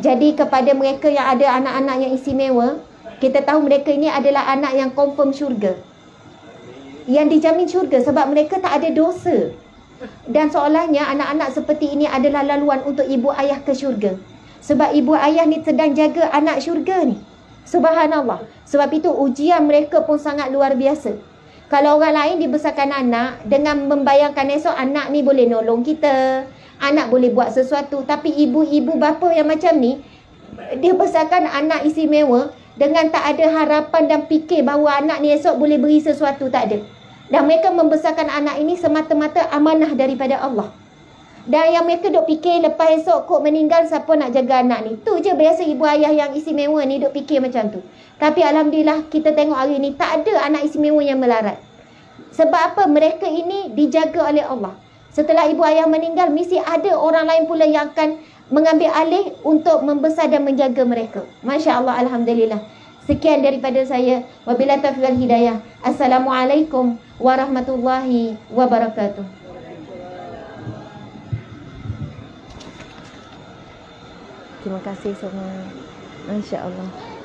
Jadi kepada mereka yang ada anak-anak yang istimewa, kita tahu mereka ini adalah anak yang confirm syurga, yang dijamin syurga sebab mereka tak ada dosa. Dan seolahnya anak-anak seperti ini adalah laluan untuk ibu ayah ke syurga. Sebab ibu ayah ni sedang jaga anak syurga ni. Subhanallah. Sebab itu ujian mereka pun sangat luar biasa. Kalau orang lain dibesarkan anak dengan membayangkan esok anak ni boleh nolong kita, anak boleh buat sesuatu. Tapi ibu-ibu bapa yang macam ni, dia besarkan anak istimewa dengan tak ada harapan dan fikir bahawa anak ni esok boleh beri sesuatu, tak ada. Dan mereka membesarkan anak ini semata-mata amanah daripada Allah. Dan yang mereka duk fikir lepas esok kok meninggal siapa nak jaga anak ni. Tu je biasa ibu ayah yang istimewa ni duk fikir macam tu. Tapi Alhamdulillah kita tengok hari ni tak ada anak istimewa yang melarat. Sebab apa? Mereka ini dijaga oleh Allah. Setelah ibu ayah meninggal, mesti ada orang lain pula yang akan mengambil alih untuk membesar dan menjaga mereka. Masya Allah, Alhamdulillah. Sekian daripada saya. Wabillahi taufiq wal hidayah. Assalamualaikum warahmatullahi wabarakatuh. Terima kasih semua. Masya Allah.